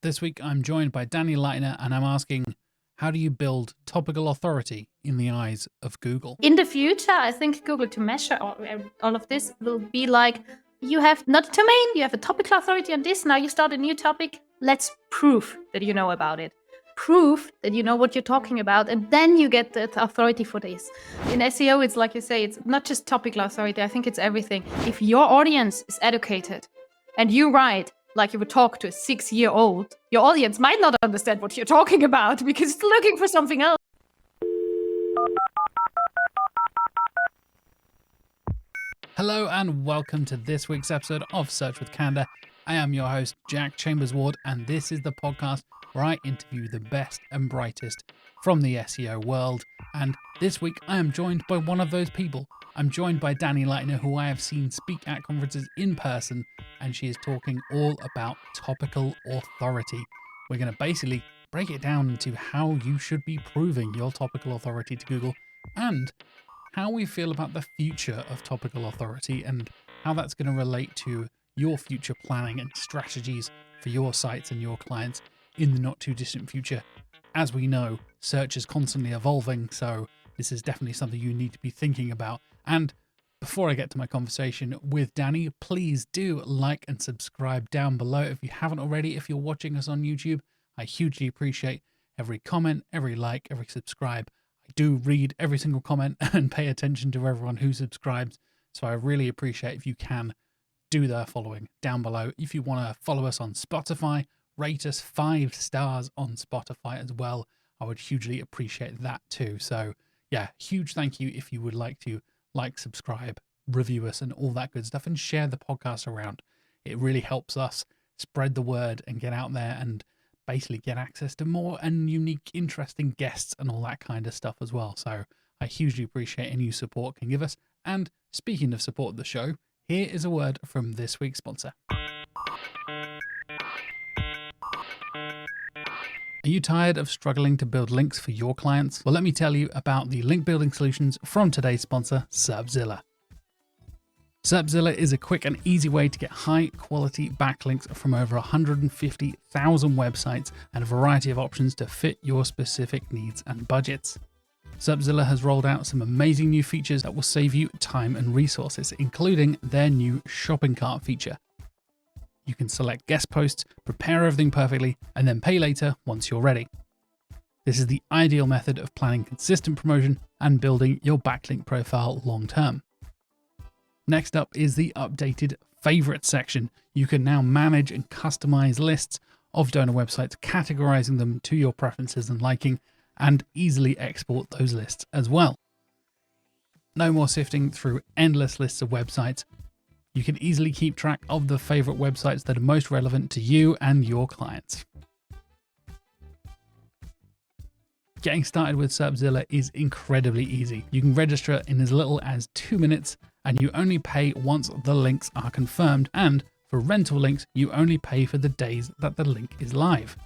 This week, I'm joined by Dani Leitner, and I'm asking, how do you build topical authority in the eyes of Google? In the future, I think Google, to measure all of this, will be like, you have not a domain, you have a topical authority on this, now you start a new topic, let's prove that you know about it. Prove that you know what you're talking about, and then you get the authority for this. In SEO, it's like you say, it's not just topical authority, I think it's everything. If your audience is educated and you write like you would talk to a 6-year-old, your audience might not understand what you're talking about because it's looking for something else. Hello and welcome to this week's episode of Search with Candor. I am your host, Jack Chambers-Ward, and this is the podcast where I interview the best and brightest from the SEO world. And this week I am joined by one of those people. I'm joined by Dani Leitner, who I have seen speak at conferences in person, and she is talking all about topical authority. We're going to basically break it down into how you should be proving your topical authority to Google and how we feel about the future of topical authority and how that's going to relate to your future planning and strategies for your sites and your clients in the not too distant future. As we know, search is constantly evolving, so this is definitely something you need to be thinking about. And before I get to my conversation with Dani, please do like and subscribe down below if you haven't already. If you're watching us on YouTube, I hugely appreciate every comment, every like, every subscribe. I do read every single comment and pay attention to everyone who subscribes. So I really appreciate if you can do the following down below. If you want to follow us on Spotify, rate us 5 stars on Spotify as well. I would hugely appreciate that too. So yeah, huge thank you if you would like to like, subscribe, review us and all that good stuff and share the podcast around. It really helps us spread the word and get out there and basically get access to more and unique, interesting guests and all that kind of stuff as well. So I hugely appreciate any support can give us. And speaking of support of the show, here is a word from this week's sponsor. Are you tired of struggling to build links for your clients? Well, let me tell you about the link building solutions from today's sponsor, Serpzilla. Serpzilla is a quick and easy way to get high quality backlinks from over 150,000 websites and a variety of options to fit your specific needs and budgets. Serpzilla has rolled out some amazing new features that will save you time and resources, including their new shopping cart feature. You can select guest posts, prepare everything perfectly, and then pay later once you're ready. This is the ideal method of planning consistent promotion and building your backlink profile long term. Next up is the updated favorites section. You can now manage and customize lists of donor websites, categorizing them to your preferences and liking, and easily export those lists as well. No more sifting through endless lists of websites. You can easily keep track of the favorite websites that are most relevant to you and your clients. Getting started with Serpzilla is incredibly easy. You can register in as little as 2 minutes, and you only pay once the links are confirmed. And for rental links, you only pay for the days that the link is live.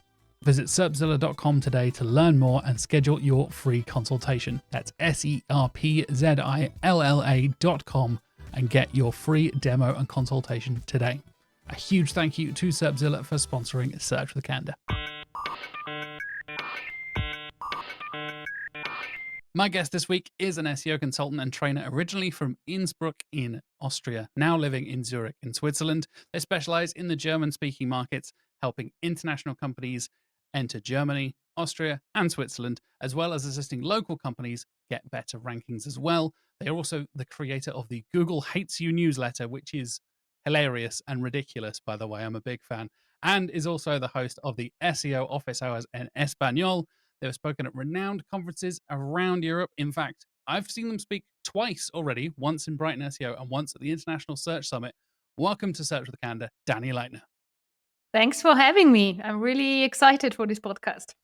Visit serpzilla.com today to learn more and schedule your free consultation. That's serpzilla.com and get your free demo and consultation today. A huge thank you to Serpzilla for sponsoring Search with Candor. My guest this week is an SEO consultant and trainer originally from Innsbruck in Austria, now living in Zurich in Switzerland. They specialize in the German-speaking markets, helping international companies enter Germany, Austria, and Switzerland, as well as assisting local companies get better rankings as well. They are also the creator of the Google Hates You newsletter, which is hilarious and ridiculous, by the way. I'm a big fan. And is also the host of the SEO Office Hours en Español. They've spoken at renowned conferences around Europe. In fact, I've seen them speak twice already, once in Brighton SEO and once at the International Search Summit. Welcome to Search with Candor, Dani Leitner. Thanks for having me. I'm really excited for this podcast.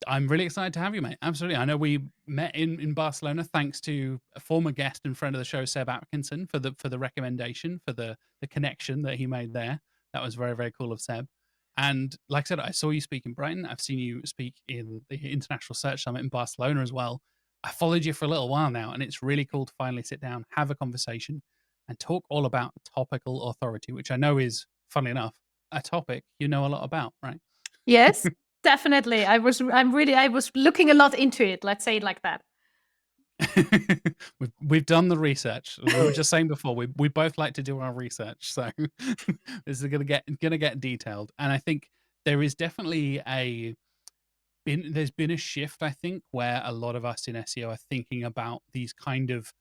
I'm really excited to have you, mate. Absolutely. I know we met in Barcelona thanks to a former guest and friend of the show, Seb Atkinson, for the recommendation, for the connection that he made there. That was very, very cool of Seb. And like I said, I saw you speak in Brighton. I've seen you speak in the International Search Summit in Barcelona as well. I followed you for a little while now, and it's really cool to finally sit down, have a conversation, and talk all about topical authority, which I know is, funnily enough, a topic you know a lot about, right? Yes, definitely. I was looking a lot into it. Let's say it like that. We've done the research. We were just saying before, we both like to do our research, so this is gonna get detailed. And I think there is definitely there's been a shift, I think, where a lot of us in SEO are thinking about these kind of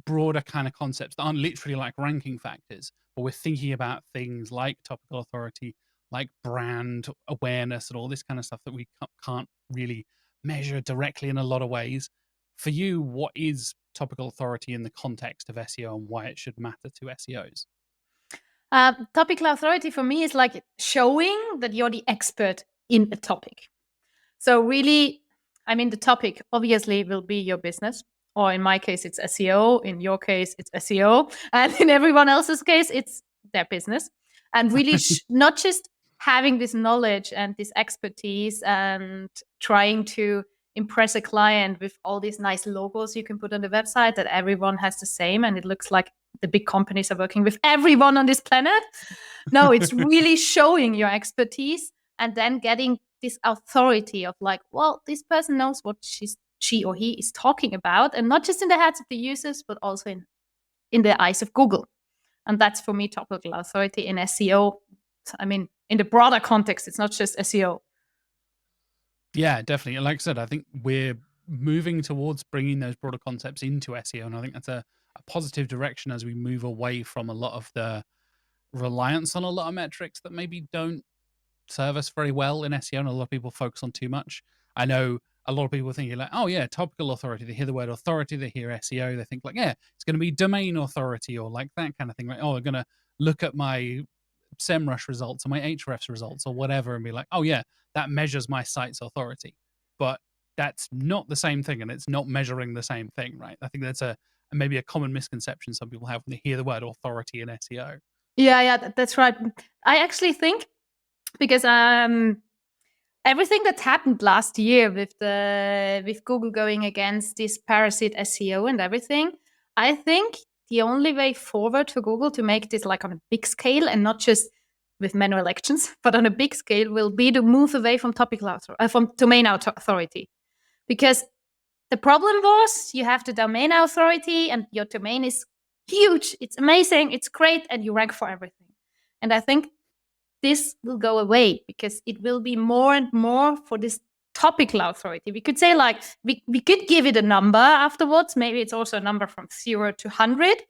broader kind of concepts that aren't literally like ranking factors, but we're thinking about things like topical authority, like brand awareness, and all this kind of stuff that we can't really measure directly in a lot of ways. For you, what is topical authority in the context of SEO and why it should matter to SEOs? Topical authority for me is like showing that you're the expert in a topic. So really, I mean, the topic obviously will be your business, or in my case, it's SEO. In your case, it's SEO, and in everyone else's case, it's their business. And really, not just having this knowledge and this expertise and trying to impress a client with all these nice logos you can put on the website that everyone has the same, and it looks like the big companies are working with everyone on this planet. No, it's really showing your expertise and then getting this authority of like, well, this person knows what she or he is talking about, and not just in the heads of the users, but also in the eyes of Google. And that's for me topical authority in SEO. I mean, in the broader context, it's not just SEO. Yeah, definitely. And like I said, I think we're moving towards bringing those broader concepts into SEO, and I think that's a positive direction as we move away from a lot of the reliance on a lot of metrics that maybe don't serve us very well in SEO, and a lot of people focus on too much. I know a lot of people thinking like, oh yeah, topical authority. They hear the word authority, they hear SEO, they think like, yeah, it's going to be domain authority or like that kind of thing. Like, oh, I'm going to look at my SEMrush results or my Hrefs results or whatever and be like, oh yeah, that measures my site's authority. But that's not the same thing, and it's not measuring the same thing, right? I think that's maybe a common misconception some people have when they hear the word authority in SEO. Yeah, that's right. I actually think because everything that happened last year with Google going against this parasite SEO and everything, I think the only way forward for Google to make this like on a big scale and not just with manual actions, but on a big scale, will be to move away from from domain authority, because the problem was you have the domain authority and your domain is huge, it's amazing, it's great, and you rank for everything. And I think this will go away because it will be more and more for this topical authority. We could say like we could give it a number afterwards. Maybe it's also a number from 0 to 100,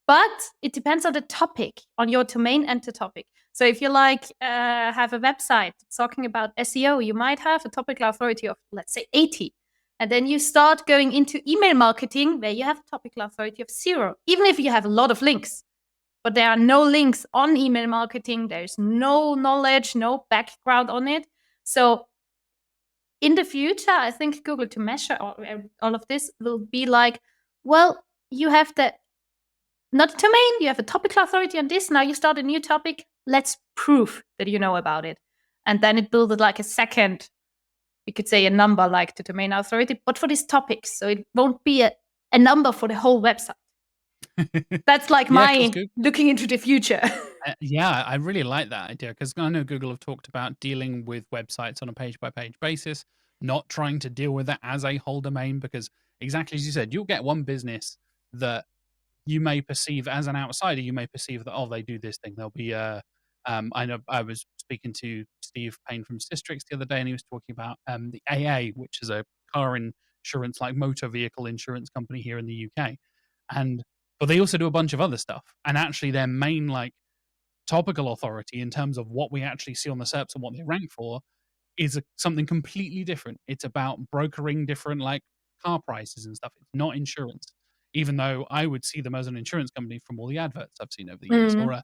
but it depends on the topic, on your domain and the topic. So if you like have a website talking about SEO, you might have a topical authority of, let's say, 80. And then you start going into email marketing where you have a topical authority of 0, even if you have a lot of links. But there are no links on email marketing. There's no knowledge, no background on it. So in the future, I think Google to measure all of this will be like, well, you have the not a domain, you have a topical authority on this. Now you start a new topic. Let's prove that you know about it. And then it builds like a second, we could say a number like the domain authority, but for this topic. So it won't be a number for the whole website. That's like Yeah, 'cause my looking into the future. Yeah, I really like that idea because I know Google have talked about dealing with websites on a page by page basis, not trying to deal with it as a whole domain. Because exactly as you said, you'll get one business that you may perceive as an outsider, you may perceive that, oh, they do this thing. There'll be I know I was speaking to Steve Payne from Systrix the other day, and he was talking about the AA, which is a car insurance, like motor vehicle insurance company here in the UK. And but they also do a bunch of other stuff. And actually their main like topical authority in terms of what we actually see on the SERPs and what they rank for is something completely different. It's about brokering different like car prices and stuff. It's not insurance, even though I would see them as an insurance company from all the adverts I've seen over the years, or Mm.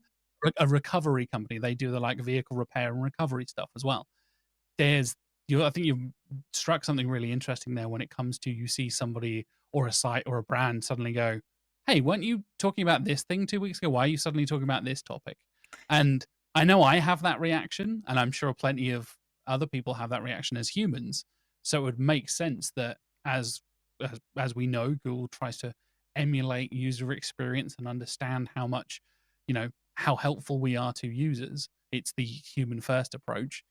a recovery company. They do the like vehicle repair and recovery stuff as well. There's I think you've struck something really interesting there when it comes to you see somebody or a site or a brand suddenly go, "Hey, weren't you talking about this thing 2 weeks ago? Why are you suddenly talking about this topic?" And I know I have that reaction, and I'm sure plenty of other people have that reaction as humans. So it would make sense that as we know, Google tries to emulate user experience and understand how much, how helpful we are to users. it's the human first approach,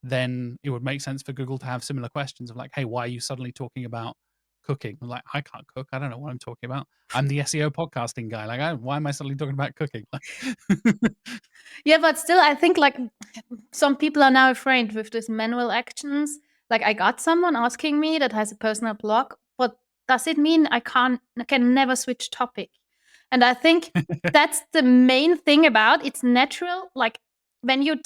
then it would make sense for Google to have similar questions of like, hey, why are you suddenly talking about cooking? I'm like, I can't cook. I don't know what I'm talking about. I'm the SEO podcasting guy. Like, why am I suddenly talking about cooking? Yeah, but still, I think like some people are now afraid with these manual actions. Like I got someone asking me that has a personal blog, but does it mean I can never switch topic? And I think that's the main thing about it's natural. Like when you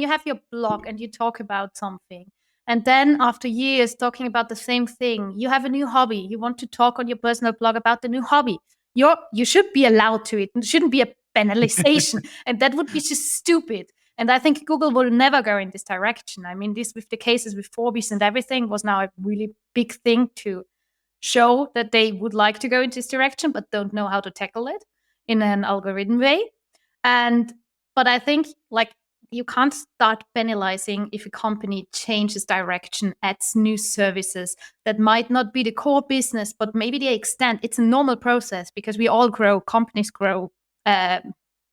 have your blog and you talk about something, and then after years talking about the same thing, you have a new hobby. You want to talk on your personal blog about the new hobby. You should be allowed to it. It shouldn't be a penalization, and that would be just stupid. And I think Google will never go in this direction. I mean, this with the cases with Forbes and everything was now a really big thing to show that they would like to go in this direction, but don't know how to tackle it in an algorithm way. But I think like you can't start penalizing if a company changes direction, adds new services that might not be the core business, but maybe they extend. It's a normal process because we all grow, companies grow,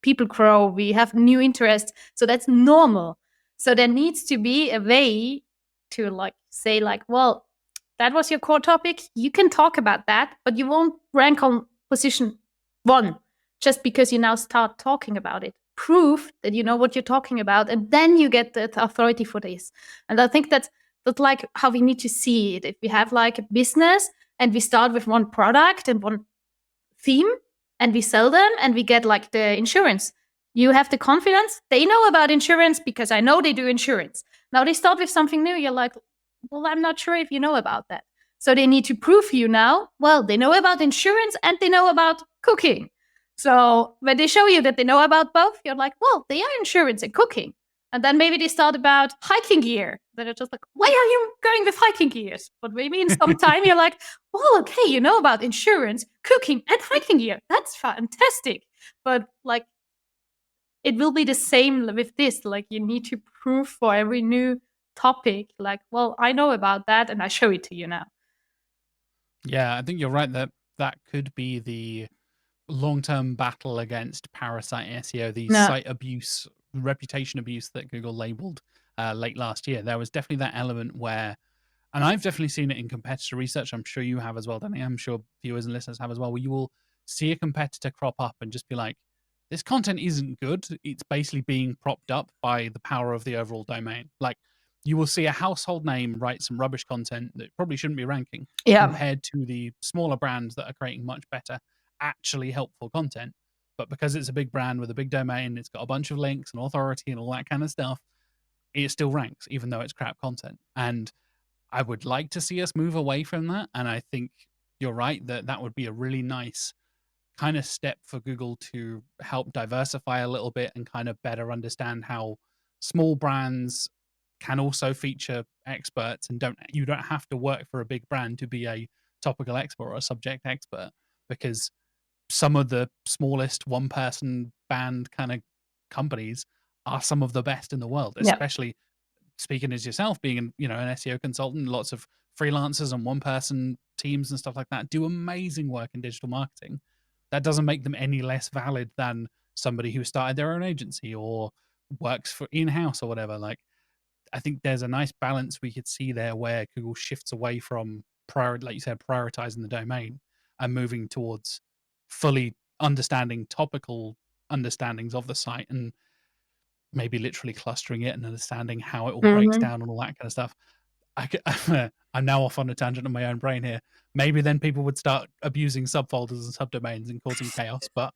people grow, we have new interests. So that's normal. So there needs to be a way to like say like, well, that was your core topic. You can talk about that, but you won't rank on position 1 just because you now start talking about it. Prove that you know what you're talking about, and then you get the authority for this. And I think that's like how we need to see it. If we have like a business and we start with one product and one theme and we sell them and we get like the insurance, you have the confidence. They know about insurance because I know they do insurance. Now they start with something new. You're like, well, I'm not sure if you know about that. So they need to prove you now, well, they know about insurance and they know about cooking. So when they show you that they know about both, you're like, well, they are insurance and cooking. And then maybe they start about hiking gear. Then it's just like, why are you going with hiking gears? But maybe in some time you're like, oh, okay, you know about insurance, cooking, and hiking gear. That's fantastic. But like, it will be the same with this. Like, you need to prove for every new topic, like, well, I know about that and I show it to you now. Yeah, I think you're right that could be the long-term battle against parasite SEO, the No. site abuse, reputation abuse that Google labeled late last year. There was definitely that element where, and I've definitely seen it in competitor research. I'm sure you have as well, Dani. I'm sure viewers and listeners have as well, where you will see a competitor crop up and just be like, this content isn't good. It's basically being propped up by the power of the overall domain. Like, you will see a household name write some rubbish content that probably shouldn't be ranking compared to the smaller brands that are creating much better, actually helpful content. But because it's a big brand with a big domain, it's got a bunch of links and authority and all that kind of stuff, it still ranks, even though it's crap content. And I would like to see us move away from that. And I think you're right that would be a really nice kind of step for Google to help diversify a little bit and kind of better understand how small brands can also feature experts, and you don't have to work for a big brand to be a topical expert or a subject expert, because some of the smallest one person band kind of companies are some of the best in the world, especially speaking as yourself, being an SEO consultant. Lots of freelancers and one person teams and stuff like that do amazing work in digital marketing. That doesn't make them any less valid than somebody who started their own agency or works for in-house or whatever. Like, I think there's a nice balance we could see there where Google shifts away from like you said, prioritizing the domain and moving towards fully understanding topical understandings of the site, and maybe literally clustering it and understanding how it all breaks down and all that kind of stuff. I'm now off on a tangent in my own brain here. Maybe then people would start abusing subfolders and subdomains and causing chaos, but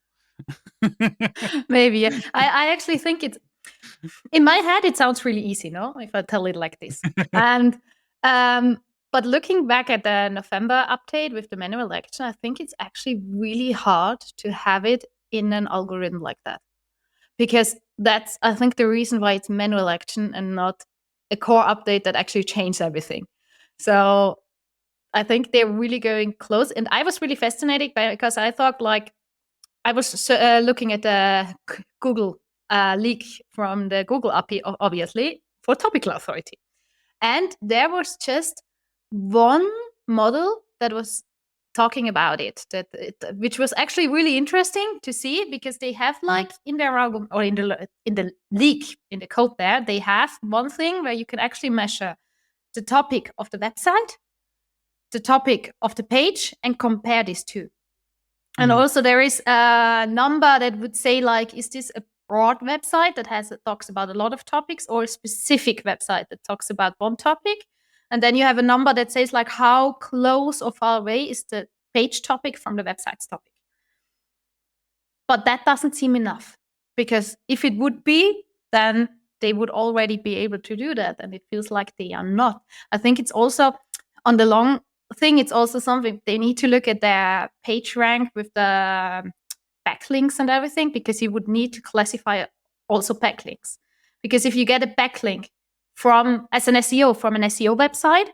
maybe. Yeah. I actually think it's, in my head, it sounds really easy, no? If I tell it like this. And but looking back at the November update with the manual action, I think it's actually really hard to have it in an algorithm like that. Because that's, I think, the reason why it's manual action and not a core update that actually changed everything. So I think they're really going close. And I was really fascinated because I thought, like, I was looking at the Google leak from the Google API, obviously, for topical authority. And there was just one model that was talking about it, which was actually really interesting to see, because they have like in their algorithm, or in the leak in the code there, they have one thing where you can actually measure the topic of the website, the topic of the page, and compare these two. And also there is a number that would say like, is this a broad website that talks about a lot of topics, or a specific website that talks about one topic? And then you have a number that says like, how close or far away is the page topic from the website's topic? But that doesn't seem enough, because if it would be, then they would already be able to do that. And it feels like they are not. I think it's also on the long thing, it's also something they need to look at their page rank with the backlinks and everything, because you would need to classify also backlinks. Because if you get a backlink as an SEO from an SEO website,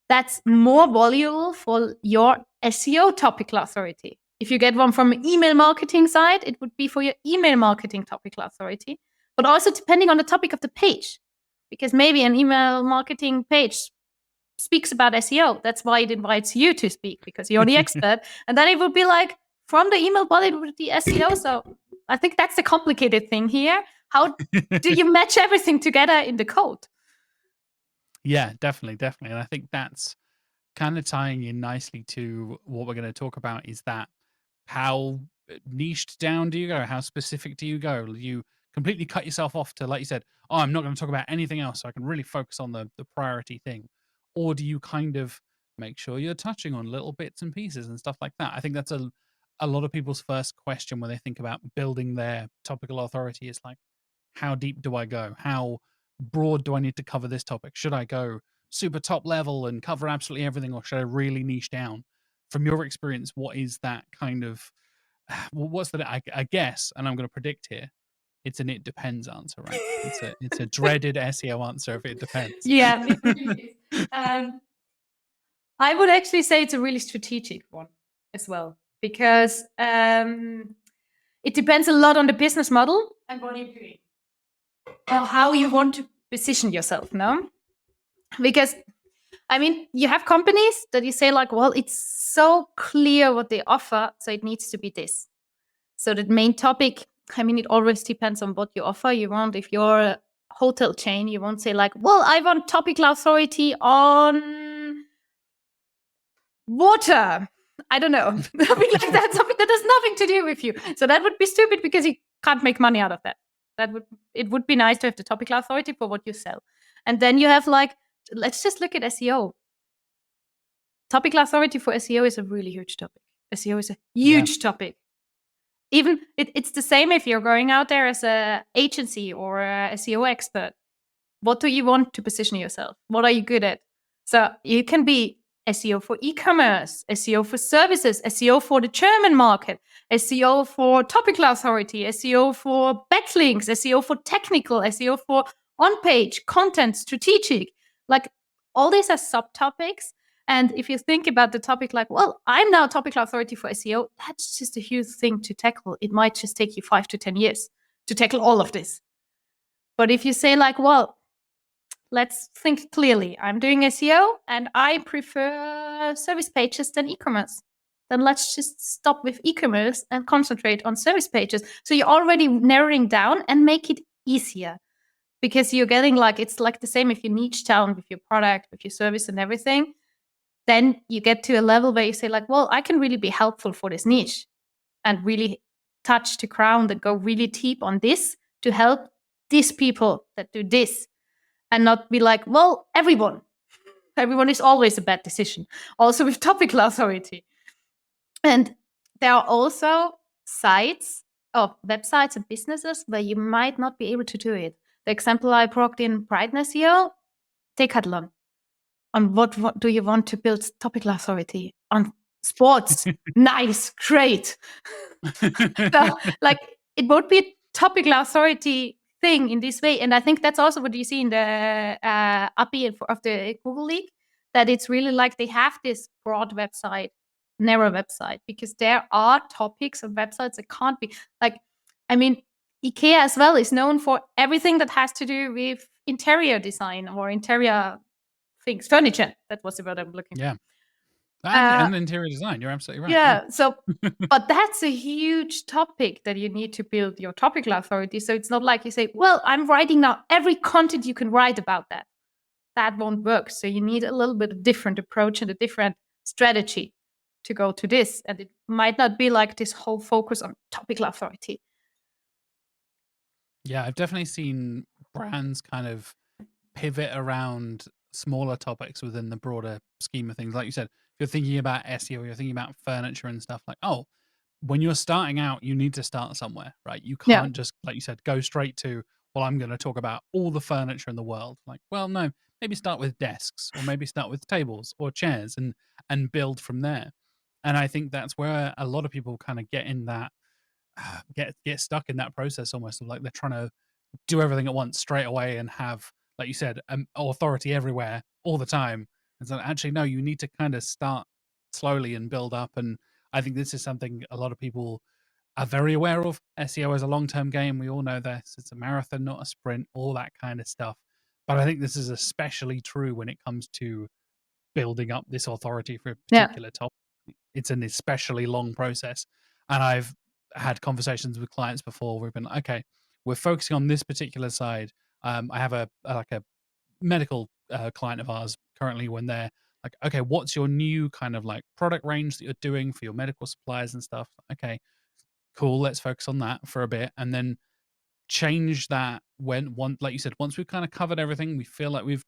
that's more valuable for your SEO topical authority. If you get one from an email marketing site, it would be for your email marketing topical authority, but also depending on the topic of the page, because maybe an email marketing page speaks about SEO. That's why it invites you to speak, because you're the expert. And then it would be like, from the email body with the SEO. So I think that's the complicated thing here. How do you match everything together in the code? Yeah, definitely. And I think that's kind of tying in nicely to what we're going to talk about, is that how niched down do you go? How specific do you go? You completely cut yourself off to, like you said, oh, I'm not going to talk about anything else, so I can really focus on the priority thing. Or do you kind of make sure you're touching on little bits and pieces and stuff like that? I think that's a lot of people's first question when they think about building their topical authority, is like, how deep do I go? How broad do I need to cover this topic? Should I go super top level and cover absolutely everything, or should I really niche down? From your experience, what is that kind of, what's that? I guess, and I'm going to predict here, it's an "it depends" answer, right? It's a dreaded SEO answer if it depends. Yeah, it really is. I would actually say it's a really strategic one as well, because it depends a lot on the business model and what you're doing, or how you want to position yourself, no? Because I mean, you have companies that you say like, well, it's so clear what they offer, so it needs to be this. So the main topic, I mean, it always depends on what you offer. You want, if you're a hotel chain, you won't say like, well, I want topical authority on water. I don't know. Something like that, something that has nothing to do with you. So that would be stupid, because you can't make money out of that. It would be nice to have the topical authority for what you sell. And then you have like, let's just look at SEO. Topical authority for SEO is a really huge topic. SEO is a huge topic. Even it's the same if you're going out there as an agency or a SEO expert. What do you want to position yourself? What are you good at? So you can be SEO for e-commerce, SEO for services, SEO for the German market, SEO for topical authority, SEO for backlinks, SEO for technical, SEO for on-page, content, strategic. Like, all these are subtopics. And if you think about the topic like, well, I'm now topical authority for SEO, that's just a huge thing to tackle. It might just take you 5 to 10 years to tackle all of this. But if you say like, well, let's think clearly. I'm doing SEO and I prefer service pages than e-commerce. Then let's just stop with e-commerce and concentrate on service pages. So you're already narrowing down and make it easier, because you're getting like, it's like the same if you niche down with your product, with your service and everything. Then you get to a level where you say like, well, I can really be helpful for this niche and really touch the ground and go really deep on this to help these people that do this, and not be like, well, everyone is always a bad decision. Also with topical authority. And there are also sites or websites and businesses where you might not be able to do it. The example I brought in Brightness here, Decathlon. On what do you want to build topical authority? On sports. Nice, great. So, like, it would be a topical authority thing in this way. And I think that's also what you see in the API of the Google League, that it's really like they have this broad website, narrow website, because there are topics and websites that can't be like, I mean, IKEA as well is known for everything that has to do with interior design or interior things, furniture. That was the word I'm looking for. Yeah. And interior design. You're absolutely right. Yeah. So, but that's a huge topic that you need to build your topical authority. So it's not like you say, well, I'm writing now every content you can write about that. That won't work. So you need a little bit of different approach and a different strategy to go to this. And it might not be like this whole focus on topical authority. Yeah, I've definitely seen brands kind of pivot around smaller topics within the broader scheme of things. Like you said, if you're thinking about SEO, you're thinking about furniture and stuff like, oh, when you're starting out, you need to start somewhere, right? You Yeah. can't just, like you said, go straight to, well, I'm going to talk about all the furniture in the world. Like, well, no, maybe start with desks, or maybe start with tables or chairs, and build from there. And I think that's where a lot of people kind of get in that, get stuck in that process, almost of like they're trying to do everything at once straight away and have, like you said, authority everywhere all the time. And so actually, no, you need to kind of start slowly and build up. And I think this is something a lot of people are very aware of. SEO is a long-term game. We all know this. It's a marathon, not a sprint, all that kind of stuff. But I think this is especially true when it comes to building up this authority for a particular topic. It's an especially long process. And I've had conversations with clients before where we've been like, okay, we're focusing on this particular side. I have a medical client of ours currently, when they're like, okay, what's your new kind of like product range that you're doing for your medical supplies and stuff? Okay, cool. Let's focus on that for a bit, and then change that like you said, once we've kind of covered everything, we feel like we've,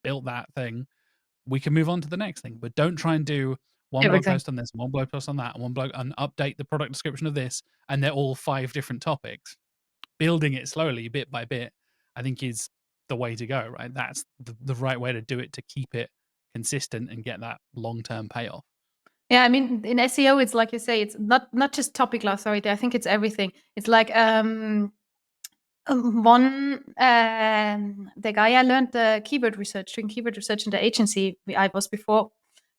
built that thing, we can move on to the next thing. But don't try and do one blog Everything. post on this, one blog post on that, and update the product description of this, and they're all 5 different topics. Building it slowly, bit by bit, I think is the way to go, right? That's the right way to do it, to keep it consistent and get that long-term payoff. Yeah, I mean, in SEO, it's like you say, it's not just topical authority. I think it's everything. It's like the guy I learned doing keyword research in the agency I was before.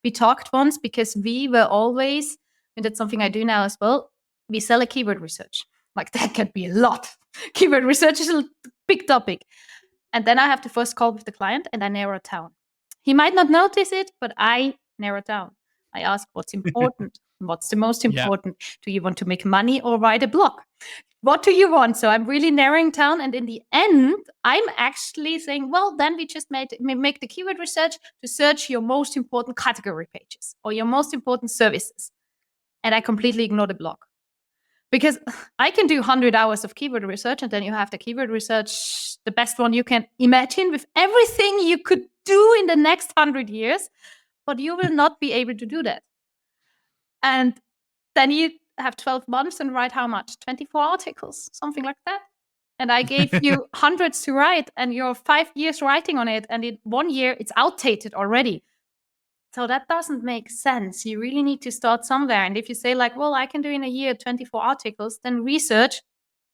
We talked once because we were always, and that's something I do now as well. We sell a keyword research. Like that can be a lot. Keyword research is a big topic, and then I have the first call with the client, and I narrow it down. He might not notice it, but I narrow it down. I ask what's important. What's the most important? Yeah. Do you want to make money or write a blog? What do you want? So I'm really narrowing down. And in the end, I'm actually saying, well, then we just make the keyword research to search your most important category pages or your most important services. And I completely ignore the blog. Because I can do 100 hours of keyword research, and then you have the keyword research, the best one you can imagine, with everything you could do in the next 100 years. But you will not be able to do that. And then you have 12 months and write how much? 24 articles, something like that. And I gave you hundreds to write, and you're 5 years writing on it, and in 1 year it's outdated already. So that doesn't make sense. You really need to start somewhere. And if you say like, well, I can do in a year 24 articles, then research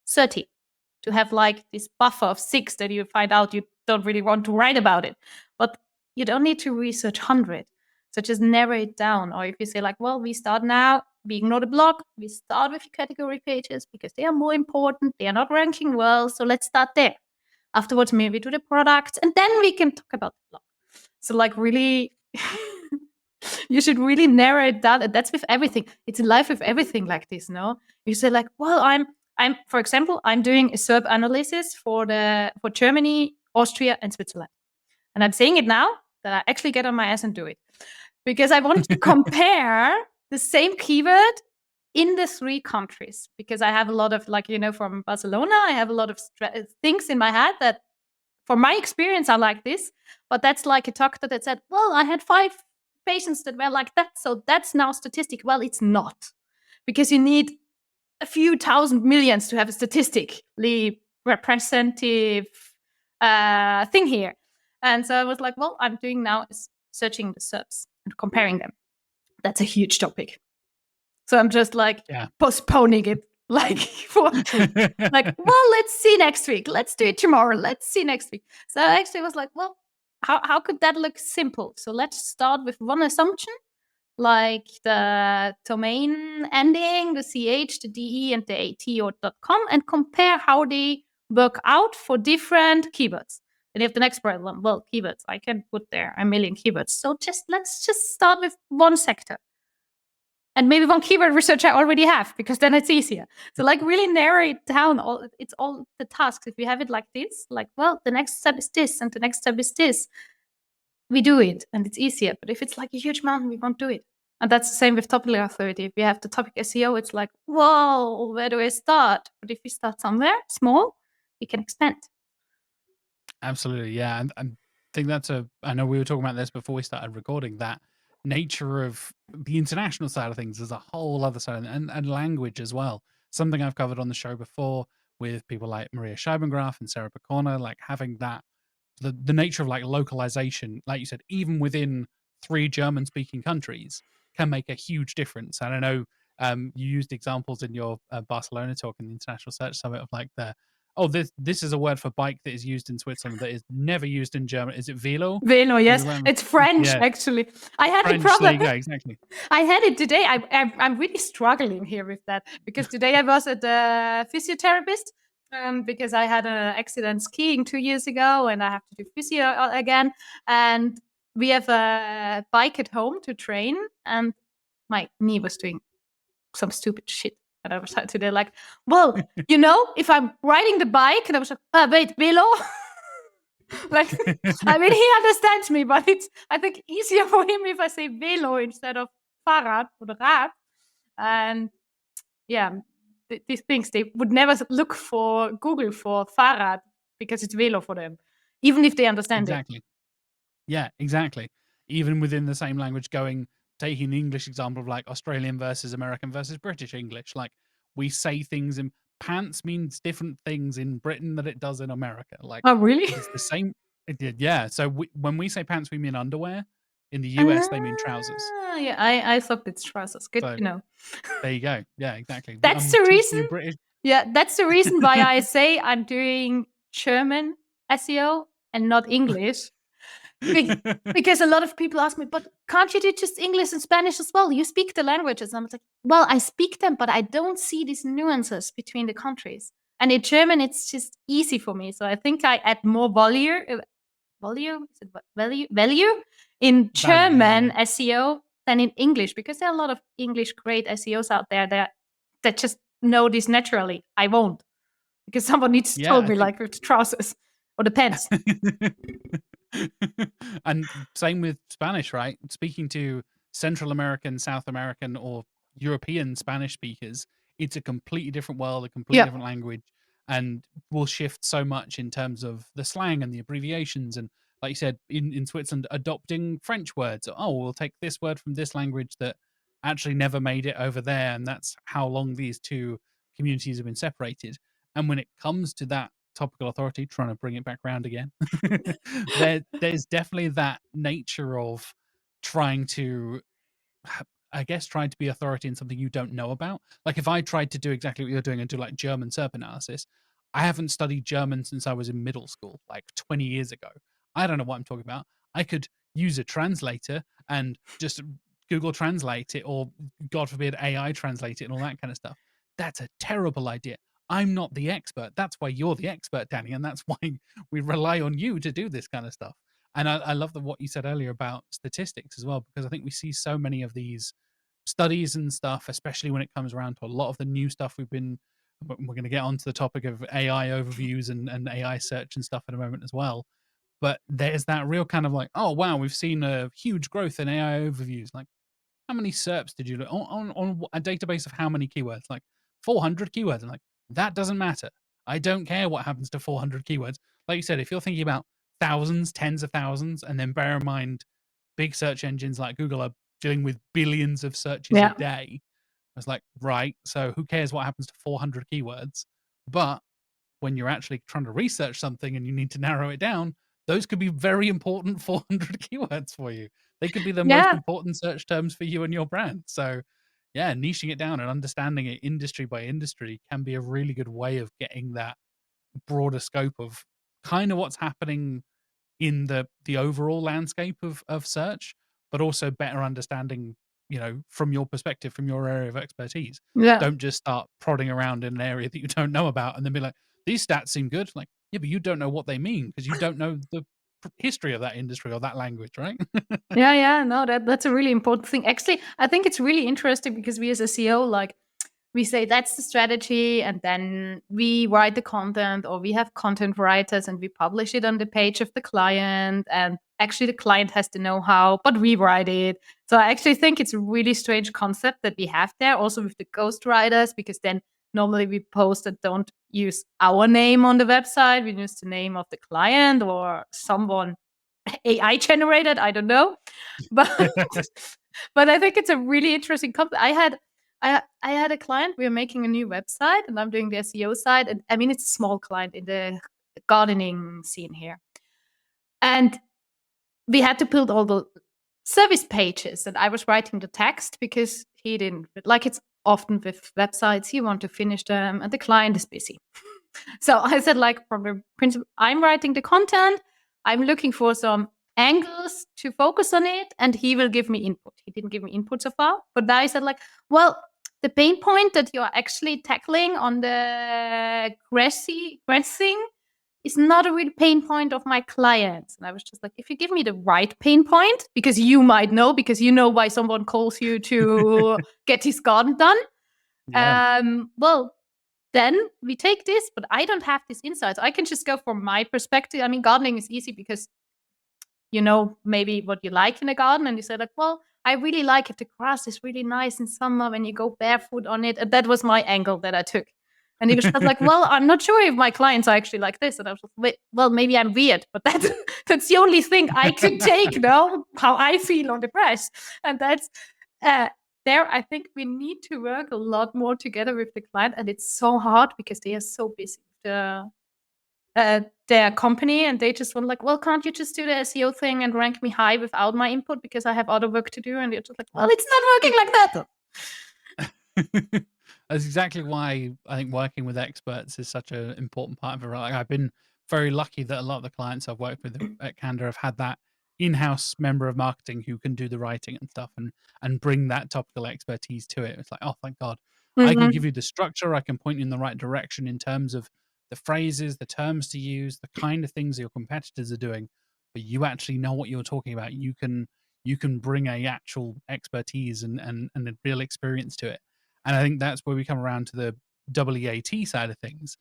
30 to have like this buffer of 6 that you find out you don't really want to write about it. But you don't need to research 100. So just narrow it down. Or if you say like, well, we start now, we ignore the blog, we start with category pages because they are more important. They are not ranking well. So let's start there. Afterwards, maybe do the products, and then we can talk about the blog. So like really, you should really narrow it down. And that's with everything. It's in life with everything like this, no? You say like, well, I'm for example, I'm doing a SERP analysis for Germany, Austria, and Switzerland. And I'm saying it now that I actually get on my ass and do it. Because I want to compare the same keyword in the 3 countries. Because I have a lot of, like, from Barcelona, I have a lot of things in my head that, from my experience, are like this. But that's like a doctor that said, well, I had 5 patients that were like that. So that's now statistic. Well, it's not. Because you need a few thousand millions to have a statistically representative thing here. And so I was like, well, I'm doing now is searching the SERPs and comparing them. That's a huge topic. So I'm just like postponing it, like for like, well, let's see next week. Let's do it tomorrow. Let's see next week. So I actually was like, well, how could that look simple? So let's start with one assumption, like the domain ending, the .ch, the .de, and the .at or .com, and compare how they work out for different keywords. And if the next problem, well, keywords, I can put there a million keywords. So let's just start with one sector. And maybe one keyword research I already have, because then it's easier. So like really narrow it down. It's all the tasks. If you have it like this, like, well, the next step is this and the next step is this, we do it and it's easier. But if it's like a huge mountain, we won't do it. And that's the same with topical authority. If you have the topic SEO, it's like, whoa, where do I start? But if you start somewhere small, we can expand. Absolutely, yeah. And I think I know we were talking about this before we started recording, that nature of the international side of things is a whole other side, and language as well. Something I've covered on the show before with people like Maria Scheibengraf and Sarah Picona, like having that, the nature of like localization, like you said, even within 3 German speaking countries can make a huge difference. And I know you used examples in your Barcelona talk in the International Search Summit of like this is a word for bike that is used in Switzerland that is never used in German. Is it velo? Velo, yes. It's French, Yeah. actually. I had French, the problem. there you go, exactly. I had it today. I'm really struggling here with that, because today I was at the physiotherapist because I had an accident skiing 2 years ago and I have to do physio again. And we have a bike at home to train, and my knee was doing some stupid shit. And I was today like, well, if I'm riding the bike, and I was like, wait, velo? Like, I mean, he understands me, but it's, I think, easier for him if I say velo instead of Fahrrad or Rad. And yeah, these things, they would never look for Google for Fahrrad because it's velo for them, even if they understand it. Exactly. Yeah, exactly. Even within the same language, taking the English example of like Australian versus American versus British English, like we say things in pants means different things in Britain than it does in America. Like, Oh, really? it's the same. It did, yeah. So when we say pants, we mean underwear. In the US, they mean trousers. Yeah, I thought it's trousers. Good So to know. there you go. Yeah, exactly. That's the teaching reason. you British. Yeah, that's the reason why I say I'm doing German SEO and not English. Because a lot of people ask me, but can't you do just English and Spanish as well? You speak the languages. And I'm like, well, I speak them, but I don't see these nuances between the countries. And in German, it's just easy for me. So I think I add more value in German SEO than in English, because there are a lot of English great SEOs out there that just know this naturally. I won't, because someone needs to tell me, like with the trousers or the pants. And same with Spanish, right? Speaking to Central American, South American, or European Spanish speakers, it's a completely different world, a completely different language, and will shift so much in terms of the slang and the abbreviations. And like you said, in Switzerland, adopting French words. Oh, we'll take this word from this language that actually never made it over there, and that's how long these two communities have been separated. And when it comes to that topical authority, trying to bring it back around again, there's definitely that nature of trying to, I guess, trying to be authority in something you don't know about. Like if I tried to do exactly what you're doing and do like German SERP analysis, I haven't studied German since I was in middle school, like 20 years ago. I don't know what I'm talking about. I could use a translator and just Google Translate it, or God forbid AI translate it and all that kind of stuff. That's a terrible idea. I'm not the expert. That's why you're the expert, Dani, and that's why we rely on you to do this kind of stuff. And I love what you said earlier about statistics as well, because I think we see so many of these studies and stuff, especially when it comes around to a lot of the new stuff we're going to get onto the topic of AI overviews and AI search and stuff in a moment as well. But there's that real kind of like, oh, wow, we've seen a huge growth in AI overviews. Like, how many SERPs did you look on a database of how many keywords? Like 400 keywords. I'm like, that doesn't matter. I don't care what happens to 400 keywords. Like you said, if you're thinking about thousands, tens of thousands, and then bear in mind big search engines like Google are dealing with billions of searches a day. I was like, right, so who cares what happens to 400 keywords? But when you're actually trying to research something and you need to narrow it down, those could be very important 400 keywords for you. They could be the most important search terms for you and your brand. So yeah, niching it down and understanding it industry by industry can be a really good way of getting that broader scope of kind of what's happening in the overall landscape of search, but also better understanding, from your perspective, from your area of expertise. Don't just start prodding around in an area that you don't know about and then be like, these stats seem good. Like, Yeah, but you don't know what they mean because you don't know the history of that industry or that language, right? Yeah, no, that's a really important thing. Actually, I think it's really interesting because we as a SEO, like, we say that's the strategy, and then we write the content, or we have content writers and we publish it on the page of the client. And actually, the client has the know-how, but we write it. So I actually think it's a really strange concept that we have there, also with the ghost writers, because then normally we post that don't use our name on the website. We use the name of the client or someone AI generated. I don't know, but but I think it's a really interesting concept. I had a client. We were making a new website, and I'm doing the SEO side. And I mean, it's a small client in the gardening scene here, and we had to build all the service pages. And I was writing the text because he didn't like it's often with websites. You want to finish them, and the client is busy. So I said, like, from the principle, I'm writing the content. I'm looking for some angles to focus on it, and he will give me input. He didn't give me input so far, but now I said, like, well, the pain point that you're actually tackling on the grassing is not a real pain point of my clients. And I was just like, if you give me the right pain point, because you might know, because you know why someone calls you to get his garden done. Yeah. Well, then we take this, but I don't have this insight. So I can just go from my perspective. I mean, gardening is easy because you know maybe what you like in a garden, and you say, like, well, I really like it. The grass is really nice in summer when you go barefoot on it. And that was my angle that I took. And he was just like, well, I'm not sure if my clients are actually like this. And I was like, well, maybe I'm weird, but that's the only thing I could take, no, how I feel on the press. And that's there, I think we need to work a lot more together with the client. And it's so hard because they are so busy with their company, and they just want, like, well, can't you just do the SEO thing and rank me high without my input because I have other work to do? And you're just like, well, it's not working like that. That's exactly why I think working with experts is such an important part of it. Like, I've been very lucky that a lot of the clients I've worked with at Canada have had that in-house member of marketing who can do the writing and stuff and bring that topical expertise to it. It's like, oh, thank God. I can give Mm-hmm. you the structure, I can point you in the right direction in terms of the phrases, the terms to use, the kind of things your competitors are doing, but you actually know what you're talking about. You can bring a actual expertise and a real experience to it. And I think that's where we come around to the WEAT side of things.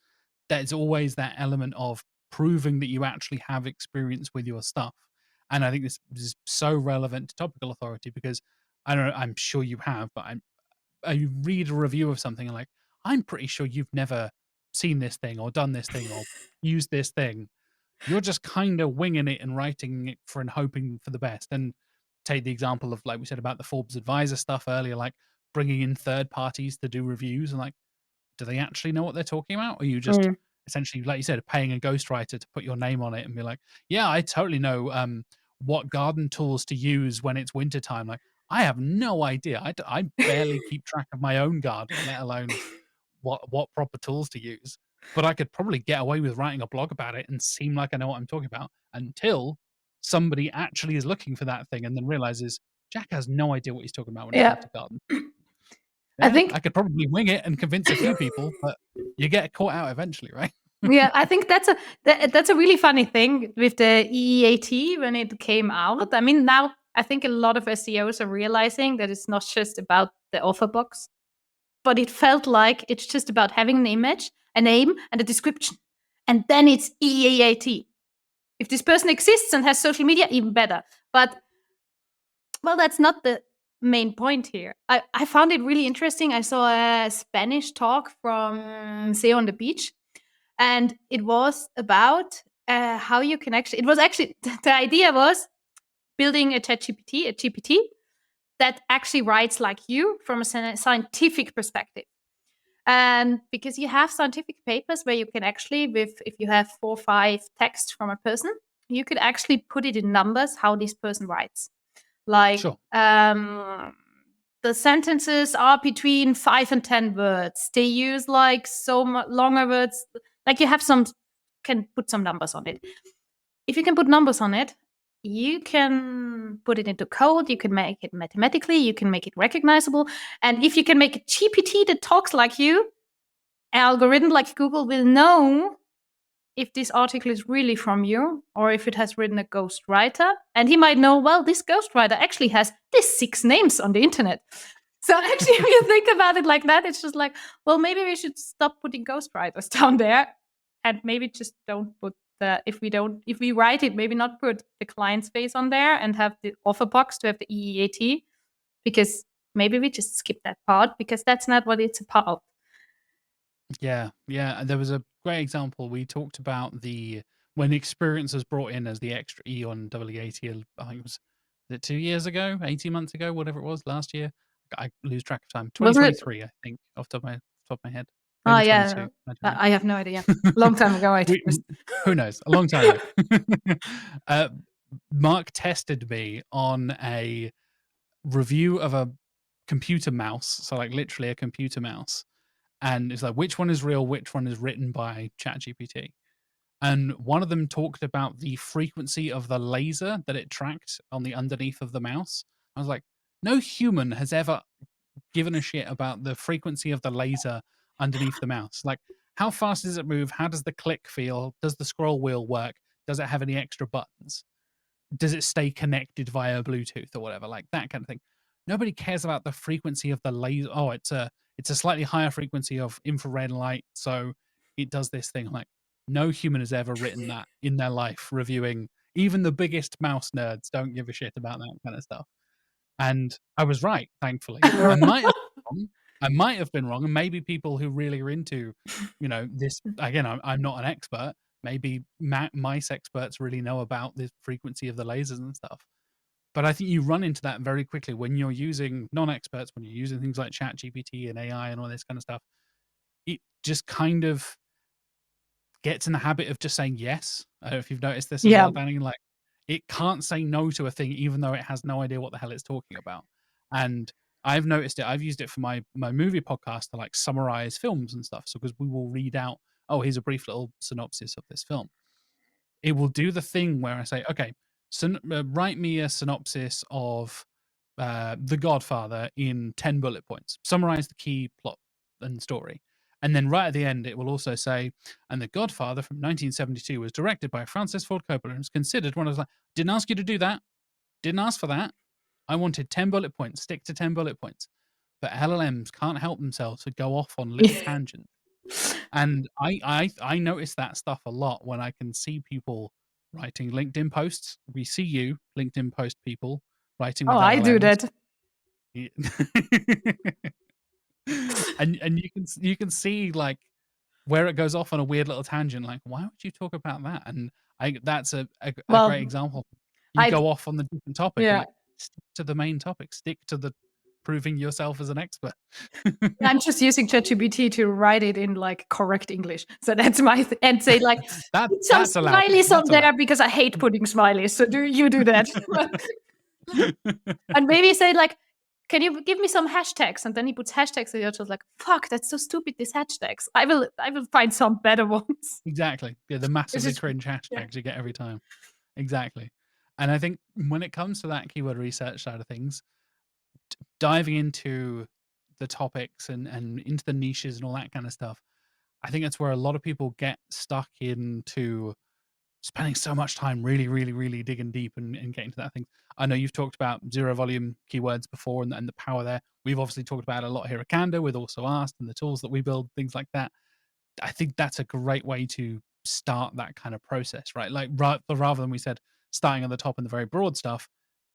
There's always that element of proving that you actually have experience with your stuff. And I think this is so relevant to topical authority because I don't know, I'm sure you have, but I read a review of something and, like, I'm pretty sure you've never seen this thing or done this thing or used this thing. You're just kind of winging it and writing it for and hoping for the best. And take the example of, like we said about the Forbes Advisor stuff earlier, like bringing in third parties to do reviews, and, like, do they actually know what they're talking about? Or are you just Mm. essentially, like you said, paying a ghostwriter to put your name on it and be like, yeah, I totally know what garden tools to use when it's wintertime. Like, I have no idea. I barely keep track of my own garden, let alone what proper tools to use. But I could probably get away with writing a blog about it and seem like I know what I'm talking about until somebody actually is looking for that thing and then realizes Jack has no idea what he's talking about when it comes Yeah, to garden. I Yeah, think I could probably wing it and convince a few people, but you get caught out eventually, right? yeah, I think that's a really funny thing with the EEAT when it came out. I mean, now I think a lot of SEOs are realizing that it's not just about the offer box, but it felt like it's just about having an image, a name, and a description, and then it's EEAT. If this person exists and has social media, even better. But well, that's not the main point here. I found it really interesting. I saw a Spanish talk from SEO on the Beach, and it was about how you can actually. It was actually the idea was building a ChatGPT, a GPT that actually writes like you from a scientific perspective. And because you have scientific papers where you can actually, with if you have 4 or 5 texts from a person, you could actually put it in numbers how this person writes. Like Sure. the sentences are between 5 and 10 words. They use like so much longer words. Like you have some can put some numbers on it. If you can put numbers on it, you can put it into code. You can make it mathematically. You can make it recognizable. And if you can make a GPT that talks like you, an algorithm like Google will know if this article is really from you or if it has written a ghostwriter. And he might know, well, this ghostwriter actually has these 6 names on the internet. So actually, if you think about it like that, it's just like, well, maybe we should stop putting ghostwriters down there, and maybe just don't put if we write it, maybe not put the client's face on there and have the offer box to have the EEAT, because maybe we just skip that part because that's not what it's about. Yeah. And there was a great example. We talked about when experience was brought in as the extra E on WAT. I think was it 2 years ago, 18 months ago, whatever it was, last year. I lose track of time. Wasn't it? 2023, I think, off the top of my head. Oh, Maybe yeah. 22. I don't know. I have no idea. Long time ago, I We- who knows? A long time ago. Mark tested me on a review of a computer mouse, so like literally a computer mouse, and it's like which one is real, which one is written by ChatGPT. And one of them talked about the frequency of the laser that it tracked on the underneath of the mouse. I was like, no human has ever given a shit about the frequency of the laser underneath the mouse. Like, how fast does it move? How does the click feel? Does the scroll wheel work? Does it have any extra buttons? Does it stay connected via Bluetooth or whatever? Like that kind of thing. Nobody cares about the frequency of the laser. Oh, it's a slightly higher frequency of infrared light, so it does this thing. Like, no human has ever written that in their life, reviewing. Even the biggest mouse nerds don't give a shit about that kind of stuff. And I was right, thankfully. I might have been wrong, and maybe people who really are into, this. Again, I'm not an expert. Maybe mice experts really know about the frequency of the lasers and stuff. But I think you run into that very quickly when you're using non-experts, when you're using things like ChatGPT and AI and all this kind of stuff. It just kind of gets in the habit of just saying yes. I don't know if you've noticed this as well, Dani. Like, it can't say no to a thing, even though it has no idea what the hell it's talking about. And I've noticed it. I've used it for my movie podcast to like summarize films and stuff. So because we will read out, oh, here's a brief little synopsis of this film. It will do the thing where I say, okay, write me a synopsis of The Godfather in 10 bullet points. Summarize the key plot and story. And then right at the end, it will also say, and The Godfather from 1972 was directed by Francis Ford Coppola and was considered one of the. Didn't ask you to do that. Didn't ask for that. I wanted 10 bullet points. Stick to 10 bullet points. But LLMs can't help themselves to go off on little tangents. And I notice that stuff a lot when I can see people writing LinkedIn posts. We see you, LinkedIn post people, writing with LLMs. I do that. and you can see like where it goes off on a weird little tangent. Like, why would you talk about that? And that's a great example. You go off on the different topic. Yeah. Like, stick to the main topic. Stick to the proving yourself as an expert. I'm just using ChatGPT to write it in like correct English. So that's my and say like put some smileys on there because I hate putting smileys. So do that. And maybe say like, can you give me some hashtags? And then he puts hashtags and you're just like, fuck, that's so stupid, these hashtags. I will find some better ones. Exactly. Yeah, the massively cringe hashtags you get every time. Exactly. And I think when it comes to that keyword research side of things, diving into the topics and into the niches and all that kind of stuff, I think that's where a lot of people get stuck into spending so much time really, really, really digging deep and getting to that thing. I know you've talked about zero volume keywords before and the power there. We've obviously talked about it a lot here at Canada with Also Asked and the tools that we build, things like that. I think that's a great way to start that kind of process, right? Like rather than we said starting at the top and the very broad stuff,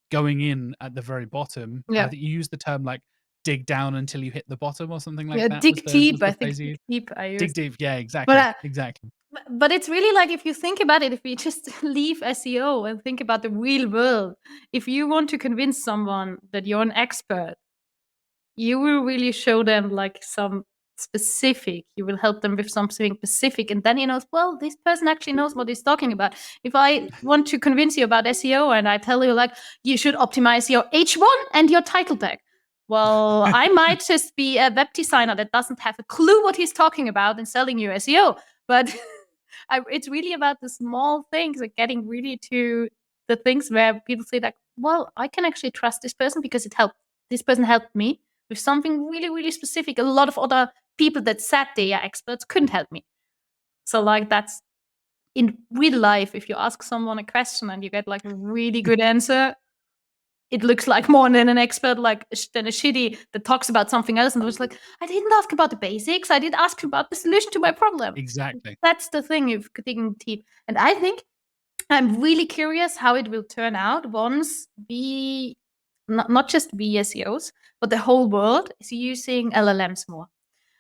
going in at the very bottom. Yeah. I think you use the term like dig down until you hit the bottom or something like that. Dig deep. I think dig deep. Dig deep. Yeah, exactly. Exactly. But it's really like, if you think about it, if we just leave SEO and think about the real world, if you want to convince someone that you're an expert, you will really show them like some specific, you will help them with something specific. And then he knows, well, this person actually knows what he's talking about. If I want to convince you about SEO and I tell you like, you should optimize your H1 and your title tag. Well, I might just be a web designer that doesn't have a clue what he's talking about and selling you SEO. But it's really about the small things, like getting really to the things where people say like, well, I can actually trust this person because this person helped me with something really, really specific. A lot of other people that said they are experts couldn't help me. So like that's in real life, if you ask someone a question and you get like a really good answer, it looks like more than an expert, like than a shitty that talks about something else and was like, I didn't ask about the basics. I did ask about the solution to my problem. Exactly. That's the thing if digging deep. And I think I'm really curious how it will turn out once we, not just we SEOs, but the whole world is using LLMs more.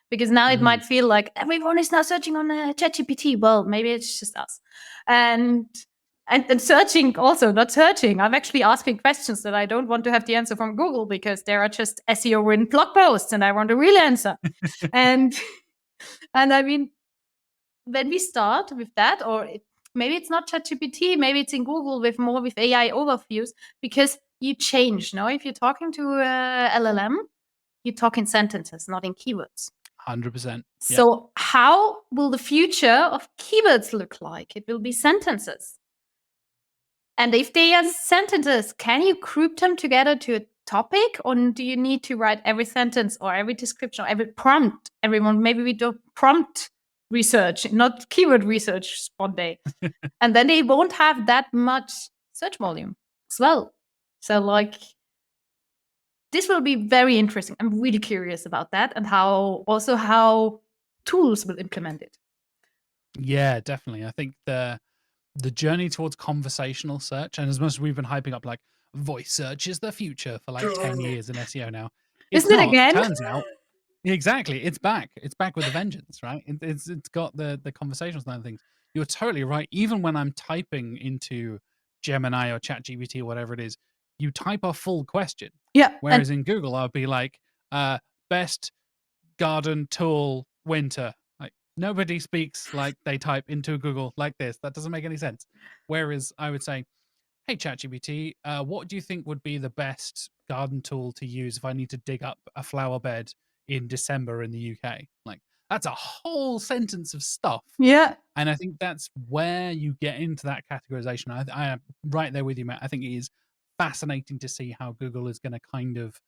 Because now it might feel like everyone is now searching on ChatGPT. Well, maybe it's just us. And searching also, not searching. I'm actually asking questions that I don't want to have the answer from Google because there are just SEO written blog posts and I want a real answer. and I mean, when we start with that, or maybe it's not ChatGPT, maybe it's in Google with more with AI overviews, because you change. No, if you're talking to LLM, you talk in sentences, not in keywords. 100%. So how will the future of keywords look like? It will be sentences. And if they are sentences, can you group them together to a topic, or do you need to write every sentence or every description or every prompt? Everyone, maybe we do prompt research, not keyword research one day. And then they won't have that much search volume as well. So like, this will be very interesting. I'm really curious about that, and how tools will implement it. Yeah, definitely. I think the journey towards conversational search, and as much as we've been hyping up like voice search is the future for like 10 years in SEO now, it's Isn't it not. again? Turns out, exactly, it's back. It's back with a vengeance, right? It's got the conversational side of things. You're totally right. Even when I'm typing into Gemini or ChatGPT or whatever it is, you type a full question. Yeah. Whereas in Google, I'll be like, best garden tool winter. Like nobody speaks like they type into Google like this. That doesn't make any sense. Whereas I would say, hey ChatGPT, what do you think would be the best garden tool to use if I need to dig up a flower bed in December in the UK? Like that's a whole sentence of stuff. Yeah. And I think that's where you get into that categorization. I am right there with you, Matt. I think it is fascinating to see how Google is going to kind of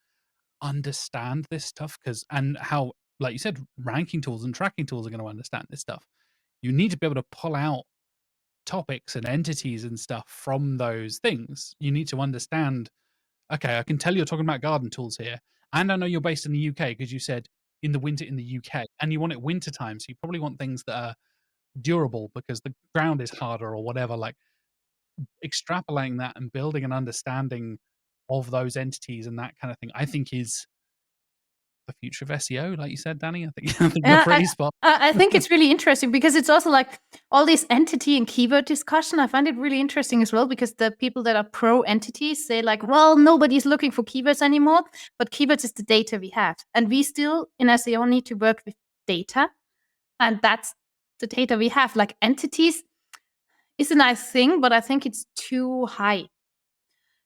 understand this stuff, and how, like you said, ranking tools and tracking tools are going to understand this stuff. You need to be able to pull out topics and entities and stuff from those things. You need to understand, okay, I can tell you're talking about garden tools here, and I know you're based in the UK because you said in the winter in the UK, and you want it winter time, so you probably want things that are durable because the ground is harder or whatever. Like extrapolating that and building an understanding of those entities and that kind of thing, I think is the future of SEO, like you said, Dani. I think you're pretty spot. I think it's really interesting because it's also like all this entity and keyword discussion. I find it really interesting as well because the people that are pro entities say like, well, nobody's looking for keywords anymore, but keywords is the data we have. And we still in SEO need to work with data. And that's the data we have. Like entities is a nice thing, but I think it's too high.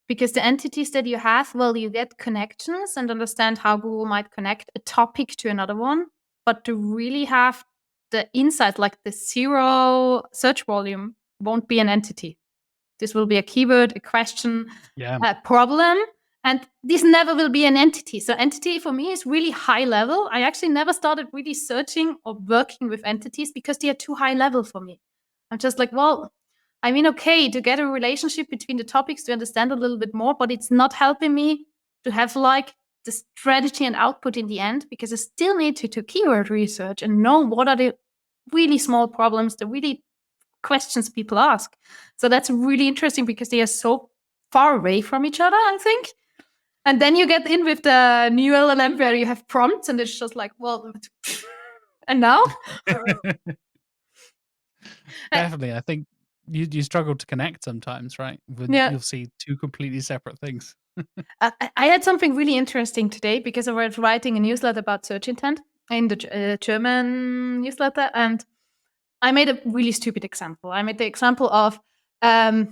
Because the entities that you have, well, you get connections and understand how Google might connect a topic to another one. But to really have the insight, like the zero search volume, won't be an entity. This will be a keyword, a question, a problem. And this never will be an entity. So entity for me is really high level. I actually never started really searching or working with entities because they are too high level for me. I'm just like, well, I mean, okay, to get a relationship between the topics to understand a little bit more, but it's not helping me to have like the strategy and output in the end, because I still need to do keyword research and know what are the really small problems, the really questions people ask. So that's really interesting because they are so far away from each other, I think. And then you get in with the new LLM where you have prompts and it's just like, well, and now? Definitely. I think you struggle to connect sometimes, right? When Yeah. you'll see two completely separate things. I had something really interesting today because I was writing a newsletter about search intent in the German newsletter, and I made a really stupid example. I made the example of, I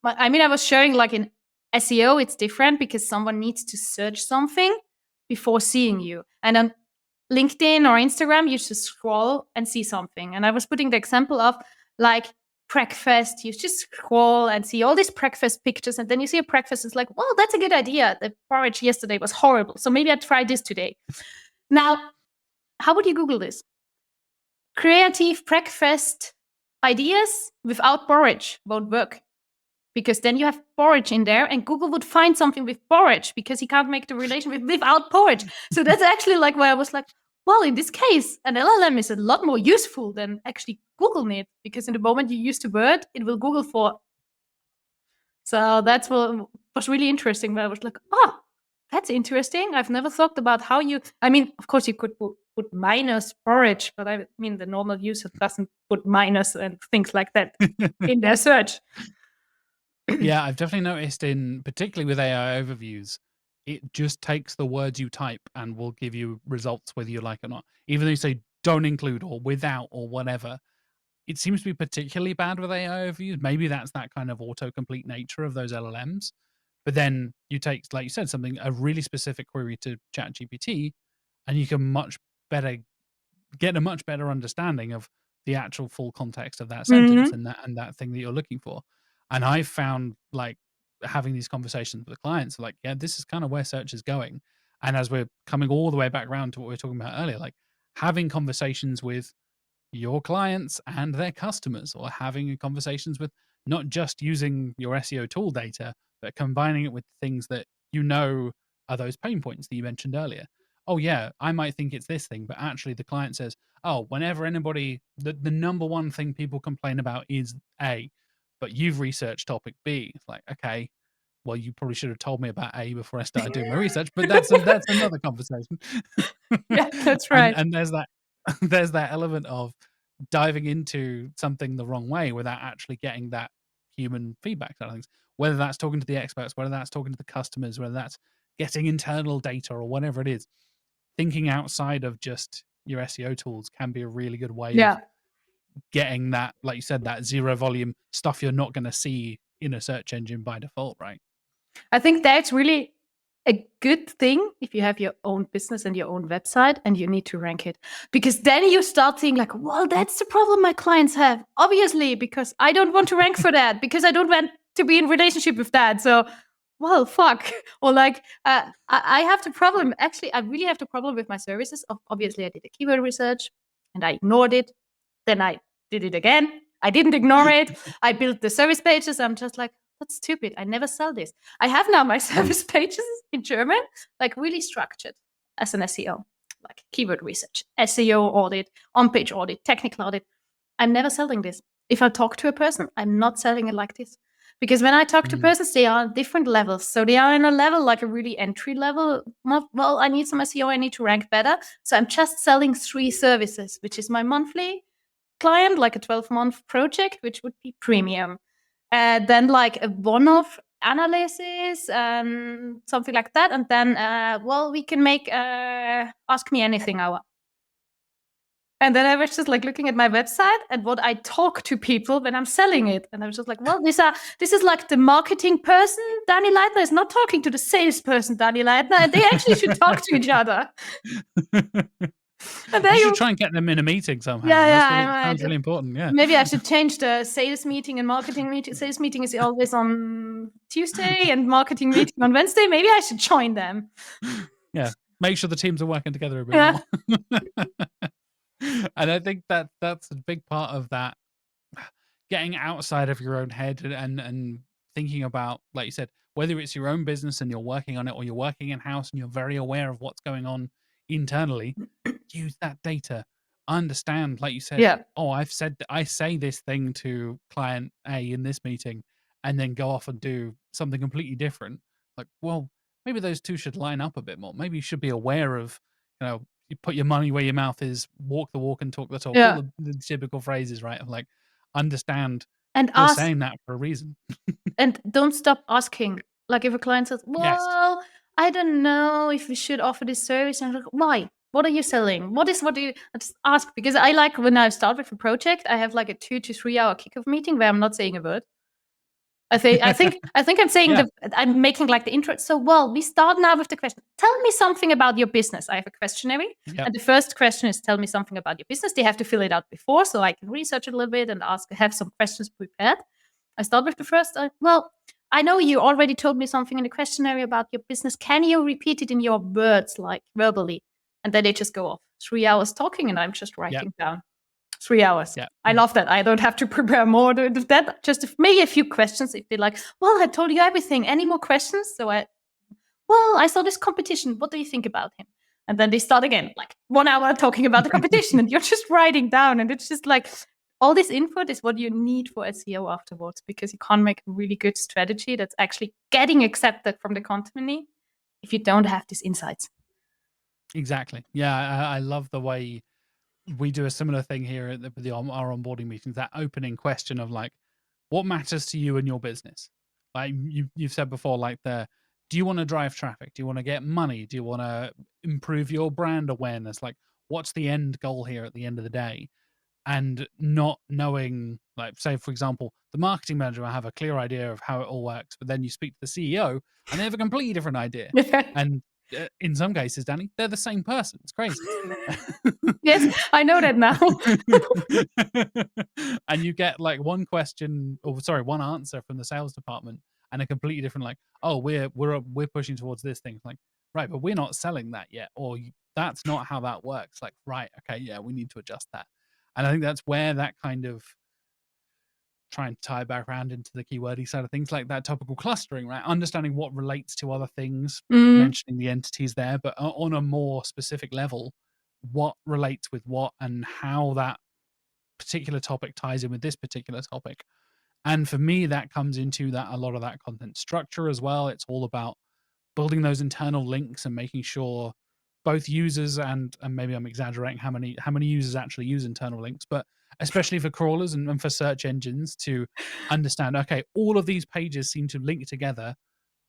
was showing like in SEO, it's different because someone needs to search something before seeing you. And on LinkedIn or Instagram, you just scroll and see something. And I was putting the example of like breakfast. You just scroll and see all these breakfast pictures. And then you see a breakfast. It's like, well, that's a good idea. The porridge yesterday was horrible. So maybe I try this today. Now, how would you Google this? Creative breakfast ideas without borage won't work. Because then you have borage in there, and Google would find something with borage because he can't make the relation without borage. So that's actually like where I was like, well, in this case, an LLM is a lot more useful than actually Google it, because in the moment you use the word, it will Google for. So that's what was really interesting. Where I was like, oh, that's interesting. I've never thought about how you. I mean, of course, you could put minus borage, but I mean, the normal user doesn't put minus and things like that in their search. Yeah, I've definitely noticed particularly with AI overviews, it just takes the words you type and will give you results whether you like it or not. Even though you say don't include or without or whatever, it seems to be particularly bad with AI overviews. Maybe that's that kind of autocomplete nature of those LLMs. But then you take, like you said, a really specific query to ChatGPT, and you can get a much better understanding of the actual full context of that sentence and that thing that you're looking for. And I found, like, having these conversations with the clients, like, yeah, this is kind of where search is going. And as we're coming all the way back around to what we were talking about earlier, like having conversations with your clients and their customers, or having conversations with not just using your SEO tool data, but combining it with things that are those pain points that you mentioned earlier. Oh yeah, I might think it's this thing, but actually the client says, oh, whenever anybody, the number one thing people complain about is A, but you've researched topic B. It's like, okay, well, you probably should have told me about A before I started doing my research, but that's another conversation. Yeah, that's right. And there's that there's that element of diving into something the wrong way without actually getting that human feedback side of things. Whether that's talking to the experts, whether that's talking to the customers, whether that's getting internal data or whatever it is, thinking outside of just your SEO tools can be a really good way of getting that, like you said, that zero volume stuff you're not going to see in a search engine by default, right? I think that's really a good thing if you have your own business and your own website and you need to rank it. Because then you start seeing like, well, that's the problem my clients have. Obviously, because I don't want to rank for that, because I don't want to be in relationship with that. So, well, fuck. Or like, I have the problem. Actually, I really have the problem with my services. Obviously, I did a keyword research and I ignored it. Then I did it again. I didn't ignore it. I built the service pages. I'm just like, that's stupid. I never sell this. I have now my service pages in German, like really structured as an SEO, like keyword research, SEO audit, on-page audit, technical audit. I'm never selling this. If I talk to a person, I'm not selling it like this. Because when I talk to persons, they are on different levels. So they are in a level like a really entry level. Well, I need some SEO. I need to rank better. So I'm just selling 3 services, which is my monthly client, like a 12-month project, which would be premium. Then like a one-off analysis, something like that. And then, well, we can make Ask Me Anything hour. And then I was just like looking at my website and what I talk to people when I'm selling it. And I was just like, well, this is like the marketing person, Dani Leitner, is not talking to the salesperson, Dani Leitner, and they actually should talk to each other. And you should try and get them in a meeting somehow. Yeah, sounds really important. Yeah. Maybe I should change the sales meeting and marketing meeting. Sales meeting is always on Tuesday and marketing meeting on Wednesday. Maybe I should join them. Yeah. Make sure the teams are working together a bit more. And I think that's a big part of that, getting outside of your own head and thinking about, like you said, whether it's your own business and you're working on it, or you're working in-house and you're very aware of what's going on internally, use that data. Understand, like you said, oh, I say this thing to client A in this meeting, and then go off and do something completely different. Like, well, maybe those two should line up a bit more. Maybe you should be aware of, you put your money where your mouth is, walk the walk and talk the talk. All the typical phrases, right? Of like, understand and you're saying that for a reason. And don't stop asking. Like if a client says, well, I don't know if we should offer this service. And I'm like, why? What are you selling? What do you just ask? Because I like when I start with a project, I have like a 2 to 3 hour kickoff meeting where I'm not saying a word. I think I'm saying I'm making like the intro. So, well, we start now with the question. Tell me something about your business. I have a questionnaire. And the first question is, tell me something about your business. They have to fill it out before, so I can research it a little bit and have some questions prepared. I start with the first. Well, I know you already told me something in the questionnaire about your business. Can you repeat it in your words, like verbally? And then they just go off 3 hours talking, and I'm just writing down. 3 hours. Yeah. I love that. I don't have to prepare more than that. Just maybe a few questions if they're like, well, I told you everything. Any more questions? So I saw this competition. What do you think about him? And then they start again, like 1 hour talking about the competition, and you're just writing down. And it's just like all this input is what you need for SEO afterwards, because you can't make a really good strategy that's actually getting accepted from the company if you don't have these insights. Exactly. Yeah, I love the way we do a similar thing here at our onboarding meetings. That opening question of like, what matters to you and your business? Like you've said before, like do you want to drive traffic? Do you want to get money? Do you want to improve your brand awareness? Like, what's the end goal here at the end of the day? And not knowing, like, say, for example, the marketing manager will have a clear idea of how it all works, but then you speak to the CEO and they have a completely different idea. And in some cases, Dani, they're the same person. It's crazy. Yes, I know that now. And you get like one answer from the sales department and a completely different, like, oh, we're pushing towards this thing. It's like, right, but we're not selling that yet, or that's not how that works. Like, right, okay, yeah, we need to adjust that. And I think that's where that kind of trying to tie back around into the keywordy side of things, like that topical clustering, right? Understanding what relates to other things, mentioning the entities there, but on a more specific level, what relates with what and how that particular topic ties in with this particular topic. And for me, that comes into that a lot of that content structure as well. It's all about building those internal links and making sure both users and maybe I'm exaggerating how many users actually use internal links, but especially for crawlers and for search engines to understand, okay, all of these pages seem to link together.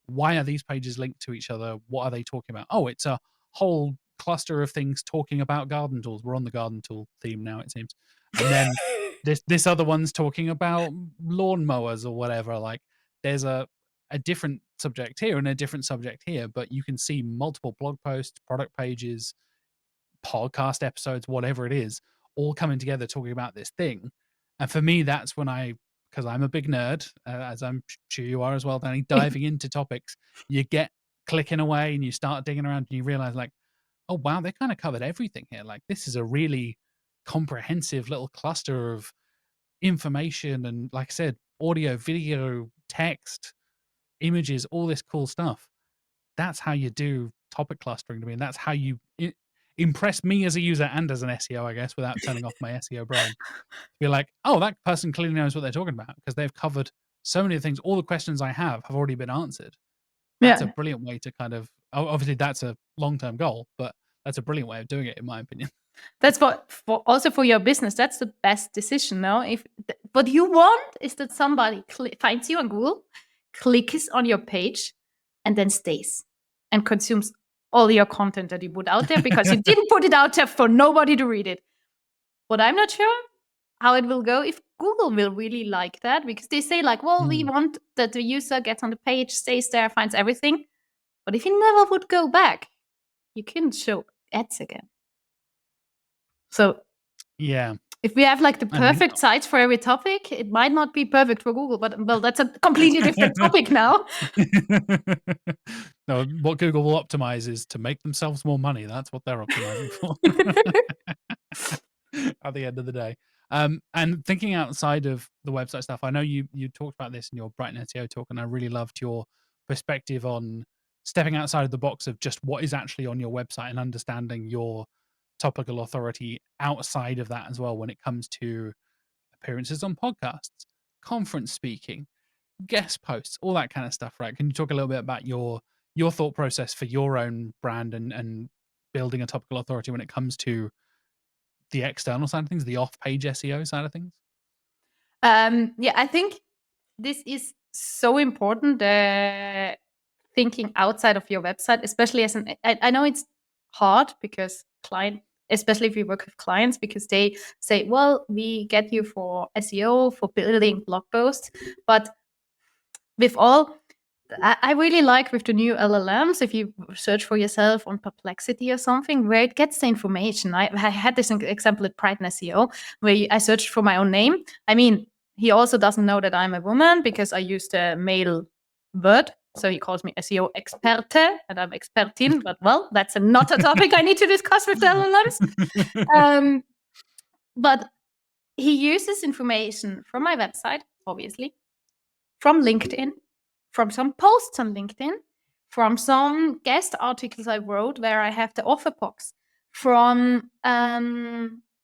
Why are these pages linked to each other? What are they talking about? Oh, it's a whole cluster of things talking about garden tools. We're on the garden tool theme now, it seems. And then this other one's talking about lawn mowers or whatever. Like, there's a different subject here and a different subject here, but you can see multiple blog posts, product pages, podcast episodes, whatever it is, all coming together talking about this thing. And for me, that's when because I'm a big nerd, as I'm sure you are as well, Dani, diving into topics, you get clicking away and you start digging around and you realize, like, oh, wow, they kind of covered everything here. Like, this is a really comprehensive little cluster of information. And like I said, audio, video, text, images, all this cool stuff. That's how you do topic clustering to me. And that's how you impress me as a user and as an SEO, I guess, without turning off my SEO brain. Be like, oh, that person clearly knows what they're talking about because they've covered so many things. All the questions I have already been answered. That's a brilliant way to kind of, obviously that's a long-term goal, but that's a brilliant way of doing it, in my opinion. That's also for your business. That's the best decision. No, if what you want is that somebody finds you on Google, clicks on your page, and then stays and consumes all your content that you put out there because you didn't put it out there for nobody to read it. But I'm not sure how it will go if Google will really like that, because they say like, well, we want that the user gets on the page, stays there, finds everything. But if you never would go back, you couldn't show ads again. So yeah, if we have like the perfect sites for every topic, it might not be perfect for Google, but well, that's a completely different topic now. No, what Google will optimize is to make themselves more money. That's what they're optimizing for at the end of the day. And thinking outside of the website stuff, I know you talked about this in your Brighton SEO talk, and I really loved your perspective on stepping outside of the box of just what is actually on your website and understanding your topical authority outside of that as well when it comes to appearances on podcasts, conference speaking, guest posts, all that kind of stuff, right? Can you talk a little bit about your thought process for your own brand and building a topical authority when it comes to the external side of things, the off-page SEO side of things? Yeah, I think this is so important, thinking outside of your website, especially as I know it's hard because especially if you work with clients, because they say, well, we get you for SEO, for building blog posts. But with I really like with the new LLMs, if you search for yourself on Perplexity or something, where it gets the information. I had this example at Brighton SEO, where I searched for my own name. I mean, he also doesn't know that I'm a woman because I used a male word. So he calls me SEO experte, and I'm expertin. But well, that's not a topic I need to discuss with the LLMs. But he uses information from my website, obviously, from LinkedIn, from some posts on LinkedIn, from some guest articles I wrote where I have the offer box, from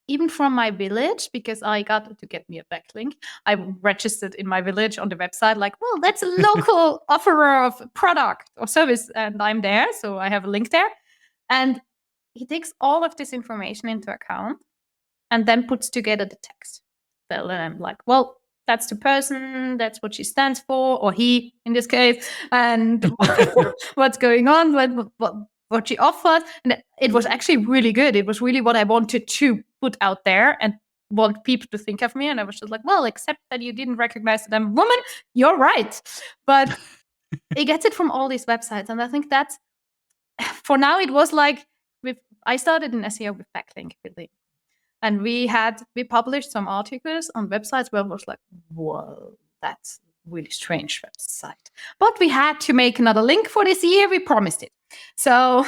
even from my village, because I got to get me a backlink. I registered in my village on the website, like, well, that's a local offerer of product or service, and I'm there, so I have a link there. And he takes all of this information into account and then puts together the text. Then I'm like, well, that's the person, that's what she stands for, or he in this case, and what's going on, what she offers. And it was actually really good. It was really what I wanted to put out there and want people to think of me. And I was just like, well, except that you didn't recognize that I'm a woman, you're right. But he gets it from all these websites. And I think that's, for now, it was like, I started in SEO with backlink building. And we published some articles on websites where it was like, whoa, that's a really strange website. But we had to make another link for this year. We promised it. So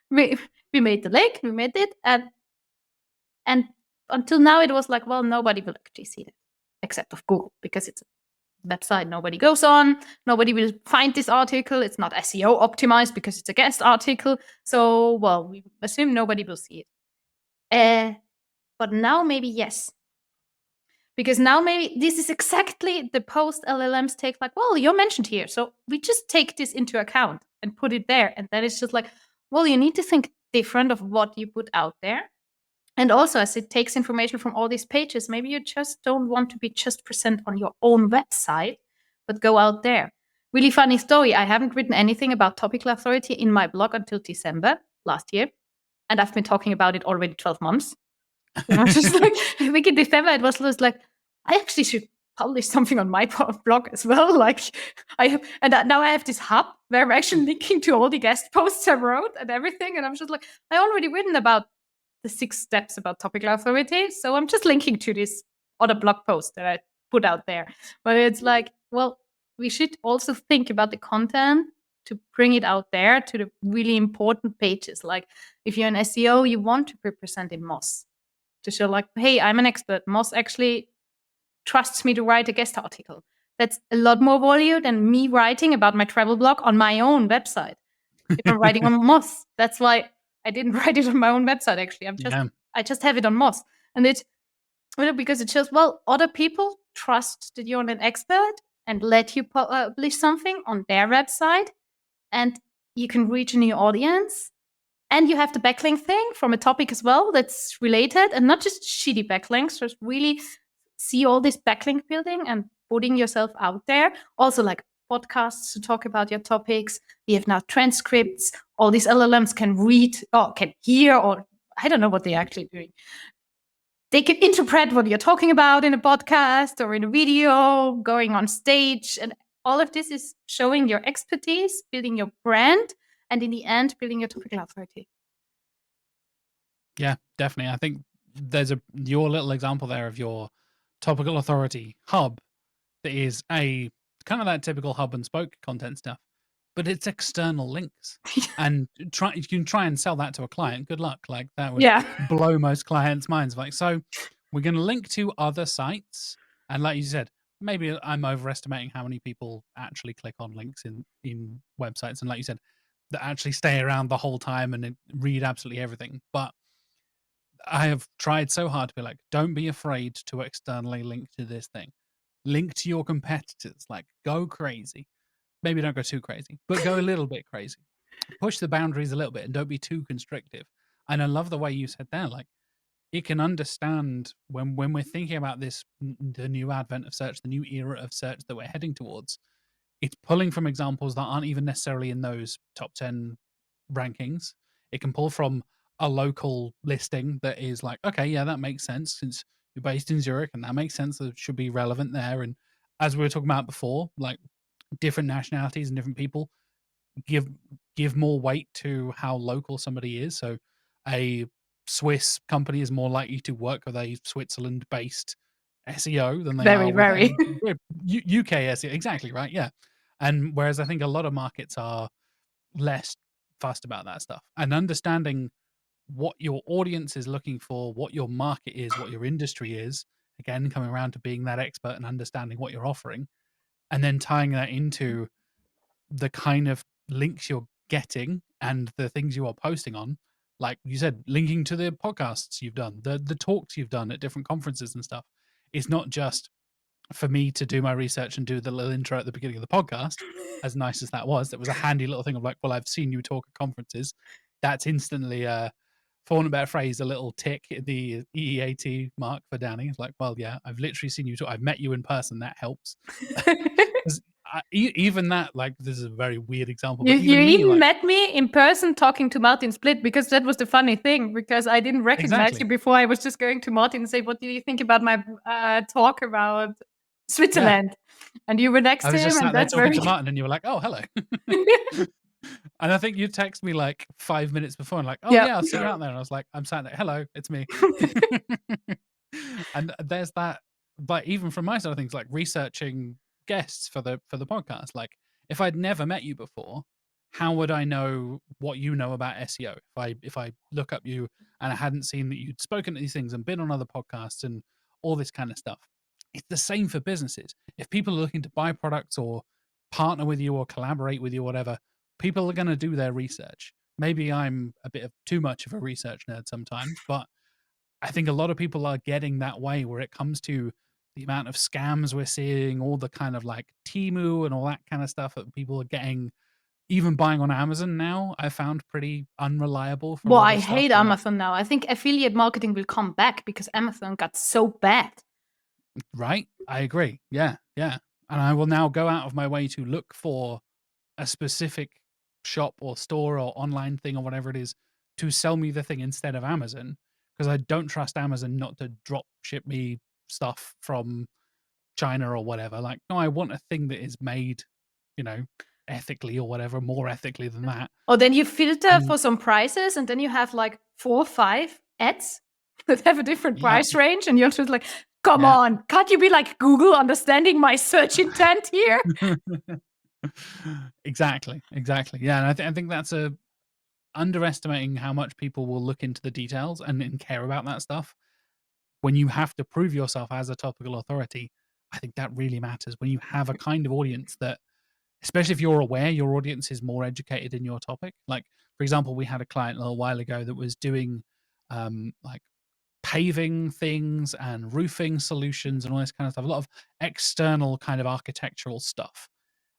we made the link, we made it. And until now, it was like, well, nobody will actually see it except of Google, because it's a website nobody goes on. Nobody will find this article. It's not SEO optimized because it's a guest article. So, well, we assume nobody will see it. But now maybe yes. Because now maybe this is exactly the post LLMs take, like, well, you're mentioned here. So we just take this into account and put it there. And then it's just like, well, you need to think different of what you put out there. And also, as it takes information from all these pages, maybe you just don't want to be just present on your own website, but go out there. Really funny story. I haven't written anything about topical authority in my blog until December last year. And I've been talking about it already 12 months. I was just like, I think in December it was like, I actually should publish something on my blog as well. Like now I have this hub where I'm actually linking to all the guest posts I wrote and everything. And I'm just like, I already written about the 6 steps about topical authority. So I'm just linking to this other blog post that I put out there. But it's like, well, we should also think about the content to bring it out there to the really important pages. Like if you're an SEO, you want to be present in Moz to show like, hey, I'm an expert. Moz actually trusts me to write a guest article. That's a lot more volume than me writing about my travel blog on my own website. If I'm writing on Moz, that's why I didn't write it on my own website. Actually, I just have it on Moz, and it because it shows, well, other people trust that you're an expert and let you publish something on their website, and you can reach a new audience. And you have the backlink thing from a topic as well that's related, and not just shitty backlinks. Just really see all this backlink building and putting yourself out there. Also, like podcasts to talk about your topics. We have now transcripts. All these LLMs can read or can hear, or I don't know what they're actually doing. They can interpret what you're talking about in a podcast or in a video, going on stage. And all of this is showing your expertise, building your brand, and in the end, building your topical authority. Yeah, definitely. I think there's your little example there of your topical authority hub that is a kind of that typical hub and spoke content stuff, but it's external links. And you can try and sell that to a client. Good luck. Like that would blow most clients' minds. Like, so we're going to link to other sites. And like you said, maybe I'm overestimating how many people actually click on links in websites. And like you said, that actually stay around the whole time and read absolutely everything. But I have tried so hard to be like, don't be afraid to externally link to this thing. Link to your competitors. Like, go crazy. Maybe don't go too crazy, but go a little bit crazy. Push the boundaries a little bit and don't be too constrictive. And I love the way you said there, like, it can understand when we're thinking about this, the new advent of search, the new era of search that we're heading towards, it's pulling from examples that aren't even necessarily in those top 10 rankings. It can pull from a local listing that is like, okay, yeah, that makes sense since you're based in Zurich, and that makes sense. That should be relevant there. And as we were talking about before, like different nationalities and different people give more weight to how local somebody is. So a Swiss company is more likely to work with a Switzerland-based SEO than they are with a UK SEO. Exactly right, yeah. And whereas I think a lot of markets are less fussed about that stuff, and understanding what your audience is looking for, what your market is, what your industry is, again, coming around to being that expert and understanding what you're offering, and then tying that into the kind of links you're getting and the things you are posting on, like you said, linking to the podcasts you've done, the talks you've done at different conferences and stuff. It's not just for me to do my research and do the little intro at the beginning of the podcast, as nice as that was. That was a handy little thing of like, well, I've seen you talk at conferences. That's instantly, for want of a better phrase, a little tick in the EEAT mark for Dani. It's like, well, yeah, I've literally seen you talk. I've met you in person. That helps. Even that, like, this is a very weird example, but You even me, even like, met me in person talking to Martin Split, because that was the funny thing, because I didn't recognize exactly. you before. I was just going to Martin and say, what do you think about my talk about Yeah. Switzerland? And you were next I to was just him, sat and there that's talking very... to Martin, and you were like, "Oh, hello." And I think you texted me like 5 minutes before, and like, "Oh Yeah. yeah, I'll see you out there." And I was like, "I'm sat there. Hello, it's me." And there's that. But even from my side of things, like researching guests for the podcast, like if I'd never met you before, how would I know what you know about SEO? If I look up you and I hadn't seen that you'd spoken at these things and been on other podcasts and all this kind of stuff. It's the same for businesses. If people are looking to buy products or partner with you or collaborate with you or whatever, people are going to do their research. Maybe I'm a bit of too much of a research nerd sometimes, but I think a lot of people are getting that way where it comes to the amount of scams we're seeing, all the kind of like Temu and all that kind of stuff that people are getting, even buying on Amazon now, I found pretty unreliable for a Well, lot I of stuff. hate Amazon now. I think affiliate marketing will come back because Amazon got so bad. Right? I agree. Yeah, yeah. And I will now go out of my way to look for a specific shop or store or online thing or whatever it is to sell me the thing instead of Amazon, because I don't trust Amazon not to drop ship me stuff from China or whatever. Like, no, I want a thing that is made, you know, ethically or whatever, more ethically than that. Or then you filter And for some prices, and then you have like 4 or 5 ads that have a different yeah, price range, and you're just like, come yeah. on, can't you be like Google understanding my search intent here? Exactly. Yeah, and I think that's a underestimating how much people will look into the details and care about that stuff. When you have to prove yourself as a topical authority, I think that really matters. When you have a kind of audience that, especially if you're aware your audience is more educated in your topic. Like, for example, we had a client a little while ago that was doing like paving things and roofing solutions and all this kind of stuff, a lot of external kind of architectural stuff.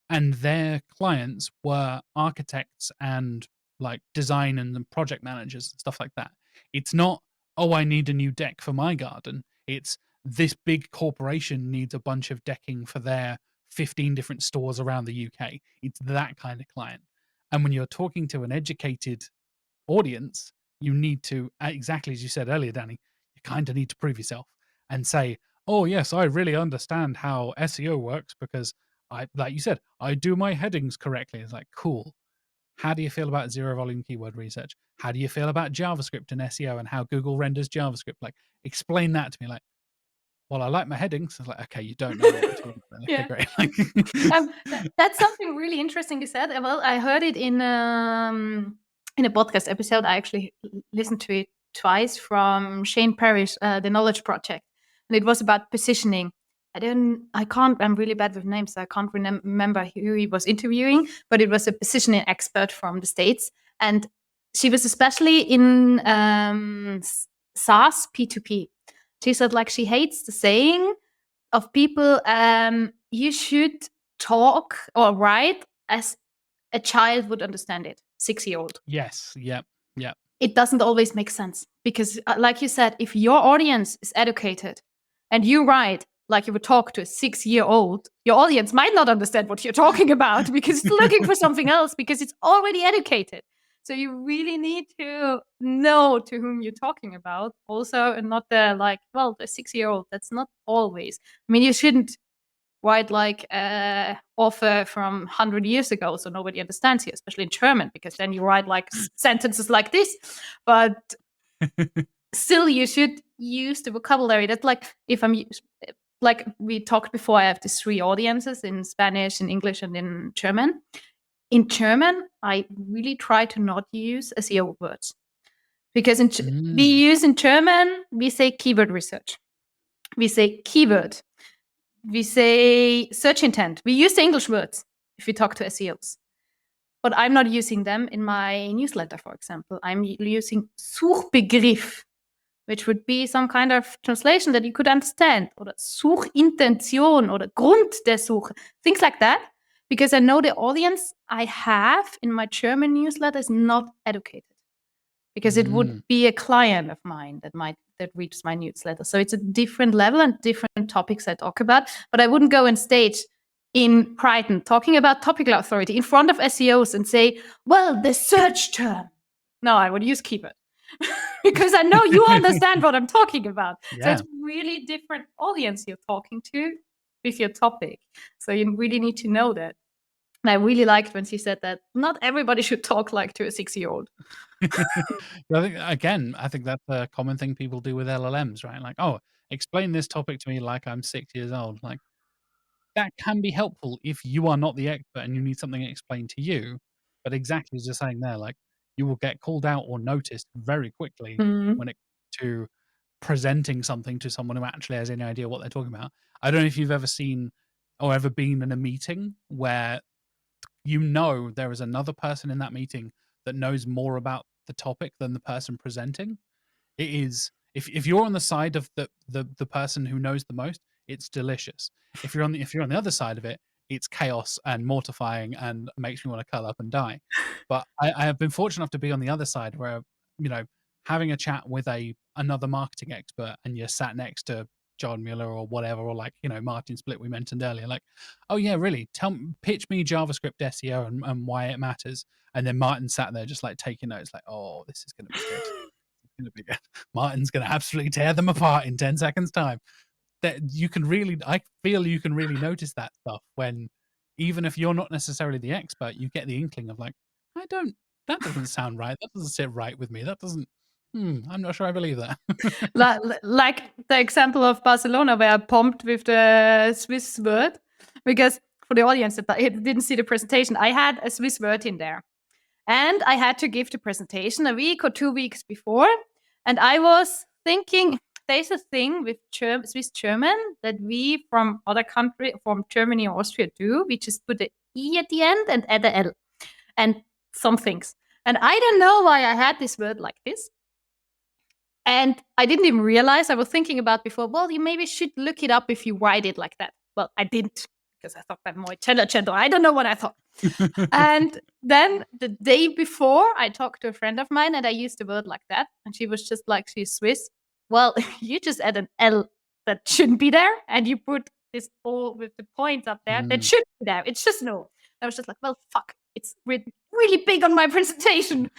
And their clients were architects and like design and project managers and stuff like that. It's not, oh, I need a new deck for my garden. It's, this big corporation needs a bunch of decking for their 15 different stores around the UK. It's that kind of client. And when you're talking to an educated audience, you need to, exactly as you said earlier, Dani, you kind of need to prove yourself and say, oh, yes, I really understand how SEO works because I, like you said, I do my headings correctly. It's like, cool. How do you feel about zero volume keyword research? How do you feel about JavaScript and SEO and how Google renders JavaScript? Like, explain that to me. Like, well, I like my headings. It's like, okay, you don't know what you're talking about. Okay, Yeah. great. That's something really interesting you said. Well, I heard it in a podcast episode. I actually listened to it twice from Shane Parrish, the Knowledge Project, and it was about positioning. I'm really bad with names, so I can't remember who he was interviewing, but it was a positioning expert from the States, and she was especially in SaaS P2P. She said like she hates the saying of people, you should talk or write as a child would understand it, 6-year-old. Yes. Yep. Yep. It doesn't always make sense because, like you said, if your audience is educated and you write like you would talk to a 6-year-old, your audience might not understand what you're talking about because it's looking for something else because it's already educated. So you really need to know to whom you're talking about also, and not the like, well, the 6-year-old. That's not always. I mean, you shouldn't write like author from 100 years ago so nobody understands you, especially in German, because then you write like sentences like this. But still, you should use the vocabulary. That's like, if I'm like we talked before, I have these 3 audiences in Spanish, in English, and in German. In German, I really try to not use SEO words because we use in German, we say keyword research. we say keyword, we say search intent. We use the English words if we talk to SEOs. But I'm not using them in my newsletter, for example. I'm using Suchbegriff, which would be some kind of translation that you could understand, or Suchintention, or Grund der Suche, things like that, because I know the audience I have in my German newsletter is not educated, because it would be a client of mine that reads my newsletter. So it's a different level and different topics I talk about, but I wouldn't go on stage in Brighton talking about topical authority in front of SEOs and say, well, the search term. No, I would use keyword because I know you understand what I'm talking about. Yeah. So it's really different audience you're talking to with your topic. So you really need to know that. And I really liked when she said that not everybody should talk like to a 6-year-old. I think that's a common thing people do with LLMs, right? Like, oh, explain this topic to me like I'm 6 years old. Like, that can be helpful if you are not the expert and you need something explained to you. But exactly as you're saying there, like, you will get called out or noticed very quickly when it comes to presenting something to someone who actually has any idea what they're talking about. I don't know if you've ever seen or ever been in a meeting where there is another person in that meeting that knows more about the topic than the person presenting. It is, if you're on the side of the person who knows the most, it's delicious. If you're on the other side of it, it's chaos and mortifying and makes me want to curl up and die. But I have been fortunate enough to be on the other side where, having a chat with another marketing expert and you're sat next to John Mueller or whatever, or like, Martin Split we mentioned earlier, like, oh yeah, really, pitch me JavaScript SEO and why it matters. And then Martin sat there just like taking notes, like, oh, this is going to be good. It's going to be good. Martin's going to absolutely tear them apart in 10 seconds time. That I feel you can really notice that stuff when, even if you're not necessarily the expert, you get the inkling of like, that doesn't sound right. That doesn't sit right with me. That doesn't, I'm not sure I believe that. Like the example of Barcelona, where I pumped with the Swiss word, because for the audience that didn't see the presentation, I had a Swiss word in there. And I had to give the presentation a week or 2 weeks before. And I was thinking, there's a thing with Swiss German that we from other country, from Germany or Austria do. We just put the E at the end and add the L and some things. And I don't know why I had this word like this. And I didn't even realize. I was thinking about before, well, you maybe should look it up if you write it like that. Well, I didn't, because I thought I'm more intelligent, or I don't know what I thought. And then the day before, I talked to a friend of mine and I used the word like that. And she was just like, she's Swiss. Well, you just add an L that shouldn't be there. And you put this O with the points up there that should be there. It's just no. I was just like, well, fuck. It's written really big on my presentation.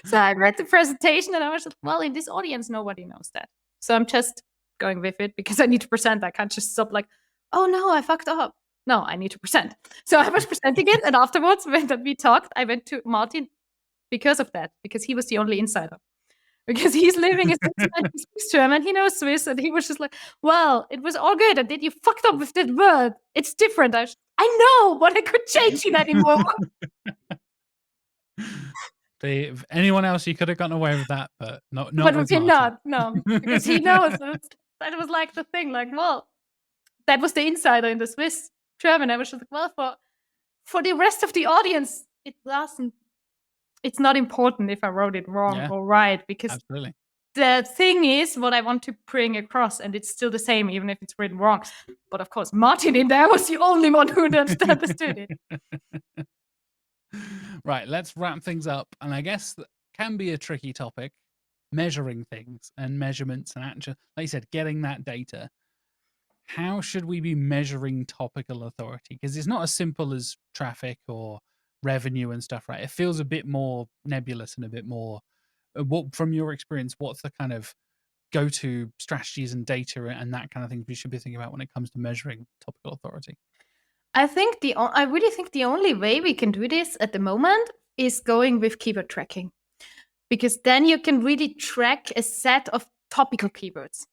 So I read the presentation and I was like, well, in this audience, nobody knows that. So I'm just going with it because I need to present. I can't just stop like, oh no, I fucked up. No, I need to present. So I was presenting it. And afterwards, when we talked, I went to Martin because of that, because he was the only insider. Because he's living in Swiss German, he knows Swiss, and he was just like, well, it was all good. And then you fucked up with that word. It's different. I know, but I could change it anymore. If anyone else, you could have gotten away with that, but not with him, no, because he knows. That was like the thing, like, well, that was the insider in the Swiss German. I was just like, well, for the rest of the audience, it's not important if I wrote it wrong or right, because absolutely. The thing is what I want to bring across, and it's still the same, even if it's written wrong. But of course, Martin in there was the only one who understood it. Right, let's wrap things up. And I guess that can be a tricky topic, measuring things and measurements and actually, like you said, getting that data. How should we be measuring topical authority? Because it's not as simple as traffic or revenue and stuff, right? It feels a bit more nebulous and a bit more, from your experience, what's the kind of go-to strategies and data and that kind of thing we should be thinking about when it comes to measuring topical authority? I really think the only way we can do this at the moment is going with keyword tracking, because then you can really track a set of topical keywords.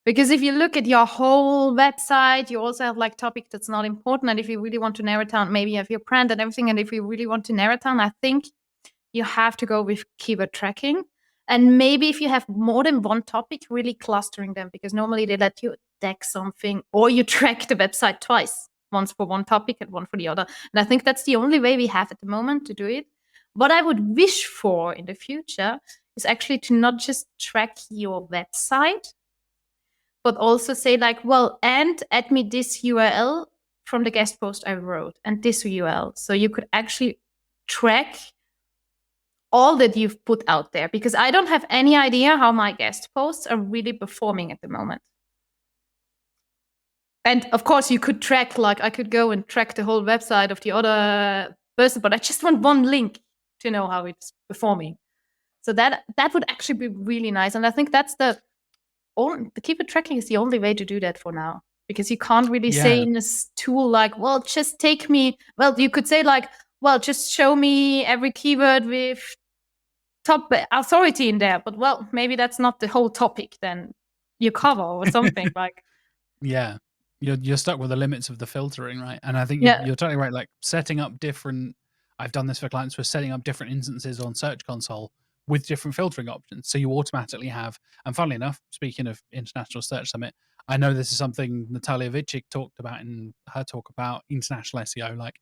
Because if you look at your whole website, you also have like topic that's not important. And if you really want to narrow it down, maybe you have your brand and everything. And if you really want to narrow it down, I think you have to go with keyword tracking. And maybe if you have more than one topic, really clustering them, because normally they let you tag something or you track the website twice, once for one topic and one for the other. And I think that's the only way we have at the moment to do it. What I would wish for in the future is actually to not just track your website, but also say like, well, and add me this URL from the guest post I wrote and this URL. So you could actually track all that you've put out there, because I don't have any idea how my guest posts are really performing at the moment. And of course you could track, like I could go and track the whole website of the other person, but I just want one link to know how it's performing. So that would actually be really nice. And I think that's the keyword tracking is the only way to do that for now, because you can't really say in this tool like, well, just take me, well, you could say like, well, just show me every keyword with top authority in there, but well, maybe that's not the whole topic then you cover or something. Like, yeah, you're stuck with the limits of the filtering, right? And I think you're totally right. Like setting up different, I've done this for clients, we're setting up different instances on Search Console with different filtering options. So you automatically have, and funnily enough, speaking of International Search Summit, I know this is something Natalia Vichik talked about in her talk about international SEO. Like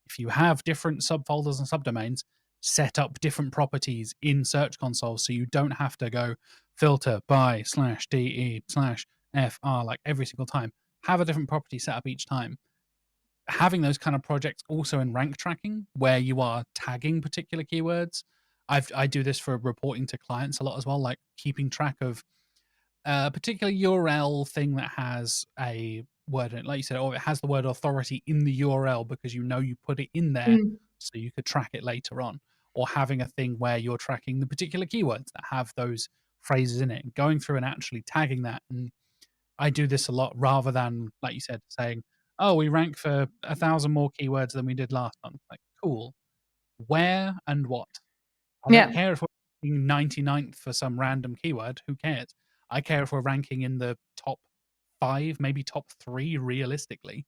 if you have different subfolders and subdomains, set up different properties in Search Console so you don't have to go filter by /de/fr like every single time. Have a different property set up each time. Having those kind of projects also in rank tracking where you are tagging particular keywords. I do this for reporting to clients a lot as well, like keeping track of a particular URL thing that has a word in it, like you said, or it has the word authority in the URL because you know you put it in there so you could track it later on, or having a thing where you're tracking the particular keywords that have those phrases in it and going through and actually tagging that. And I do this a lot rather than, like you said, saying, oh, we rank for 1,000 more keywords than we did last month. Like, cool. Where and what? I don't care if we're ranking 99th for some random keyword. Who cares? I care if we're ranking in the top 5, maybe top 3 realistically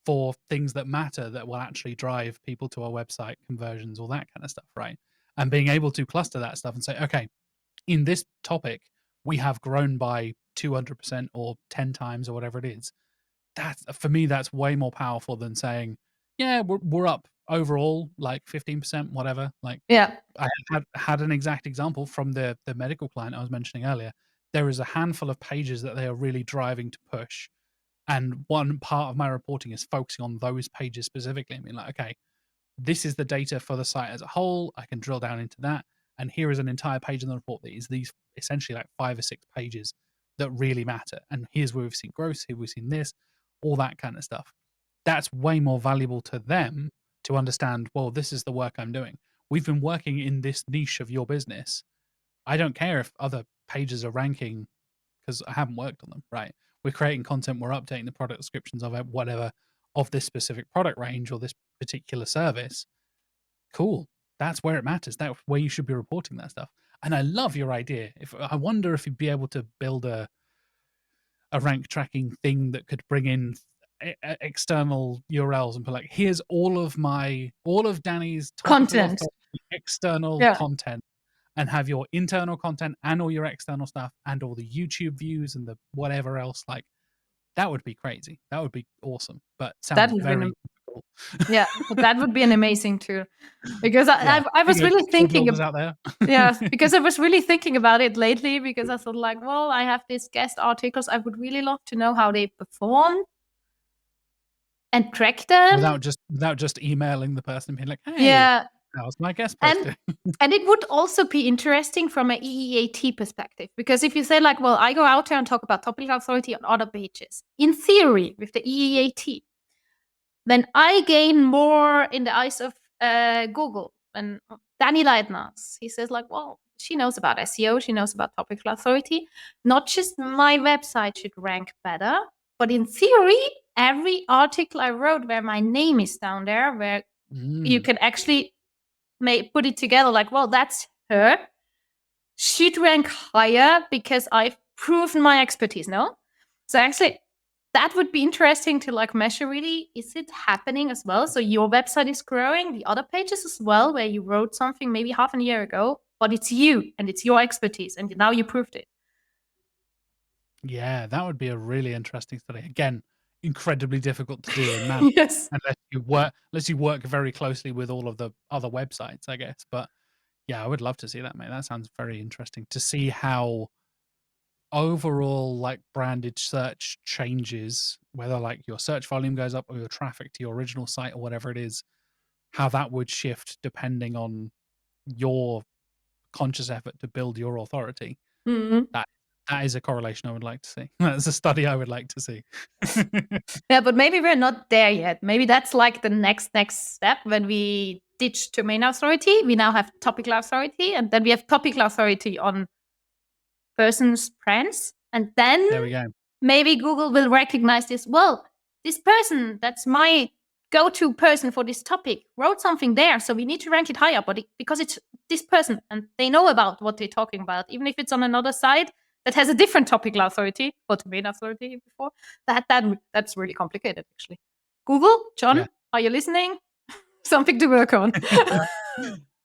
for things that matter, that will actually drive people to our website, conversions, all that kind of stuff, right? And being able to cluster that stuff and say, okay, in this topic, we have grown by 200% or 10 times or whatever it is. That's, for me, that's way more powerful than saying, yeah, we're up overall like 15%, whatever. Like, I had an exact example from the medical client I was mentioning earlier. There is a handful of pages that they are really driving to push. And one part of my reporting is focusing on those pages specifically. I mean, like, okay, this is the data for the site as a whole. I can drill down into that. And here is an entire page in the report that is these essentially like 5 or 6 pages that really matter. And here's where we've seen growth, here we've seen this, all that kind of stuff. That's way more valuable to them to understand, well, this is the work I'm doing. We've been working in this niche of your business. I don't care if other pages are ranking because I haven't worked on them, right? We're creating content, we're updating the product descriptions of it, whatever, of this specific product range or this particular service. Cool. That's where it matters. That's where you should be reporting that stuff. And I love your idea. I wonder if you'd be able to build a rank tracking thing that could bring in external URLs and put like, here's all of Dani's content, external content, and have your internal content and all your external stuff and all the YouTube views and the whatever else. Like, that would be crazy. That would be awesome. But sounds very difficult. Yeah, but that would be an amazing tool. Because I was really thinking out there. Because I was really thinking about it lately, because I thought like, well, I have these guest articles. I would really love to know how they perform and track them without just emailing the person and being like, hey, how's my guest post doing? And it would also be interesting from an EEAT perspective, because if you say like, well, I go out there and talk about topical authority on other pages, in theory, with the EEAT, then I gain more in the eyes of Google. And Dani Leitner, he says like, well, she knows about SEO, she knows about topical authority. Not just my website should rank better, but in theory, every article I wrote where my name is down there, where you can actually put it together like, well, that's her, should rank higher because I've proven my expertise, no? So actually, that would be interesting to like measure really, is it happening as well? So your website is growing, the other pages as well, where you wrote something maybe half a year ago, but it's you and it's your expertise, and now you proved it. Yeah, that would be a really interesting study. Again, incredibly difficult to do and manage Yes. unless you work very closely with all of the other websites, I guess. But yeah, I would love to see that, mate. That sounds very interesting to see how overall like branded search changes, whether like your search volume goes up or your traffic to your original site or whatever it is, how that would shift depending on your conscious effort to build your authority. Mhm. That is a correlation I would like to see. That's a study I would like to see. Yeah, but maybe we're not there yet. Maybe that's like the next step. When we ditch domain authority, we now have topical authority, and then we have topical authority on person's brands, and then There we go. maybe Google will recognize this. Well, this person, that's my go-to person for this topic, wrote something there, so we need to rank it higher. But because it's this person and they know about what they're talking about, even if it's on another site that has a different topical authority or domain authority before, that's really complicated actually. Google, John, Yeah. are you listening? Something to work on.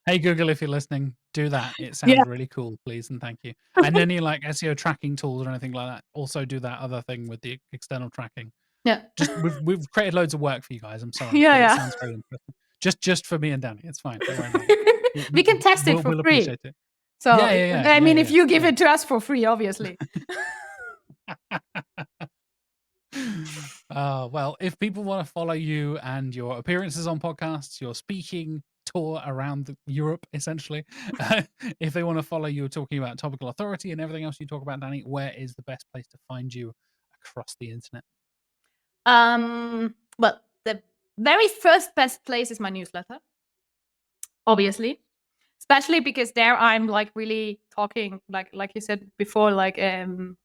Hey Google, if you're listening, do that. It sounds really cool, please and thank you. And any like SEO tracking tools or anything like that, also do that other thing with the external tracking. Yeah. Just we've created loads of work for you guys. I'm sorry. Yeah, but yeah. It sounds very interesting. Just for me and Danny. It's fine. Don't worry about it. We can test it for We'll free. appreciate it. So Yeah. I mean, if you give it to us for free, obviously. Well, if people want to follow you and your appearances on podcasts, your speaking tour around Europe, essentially, if they want to follow you talking about topical authority and everything else you talk about, Dani, where is the best place to find you across the internet? Well, the very first best place is my newsletter, obviously, especially because there I'm like really talking like you said before, like I'm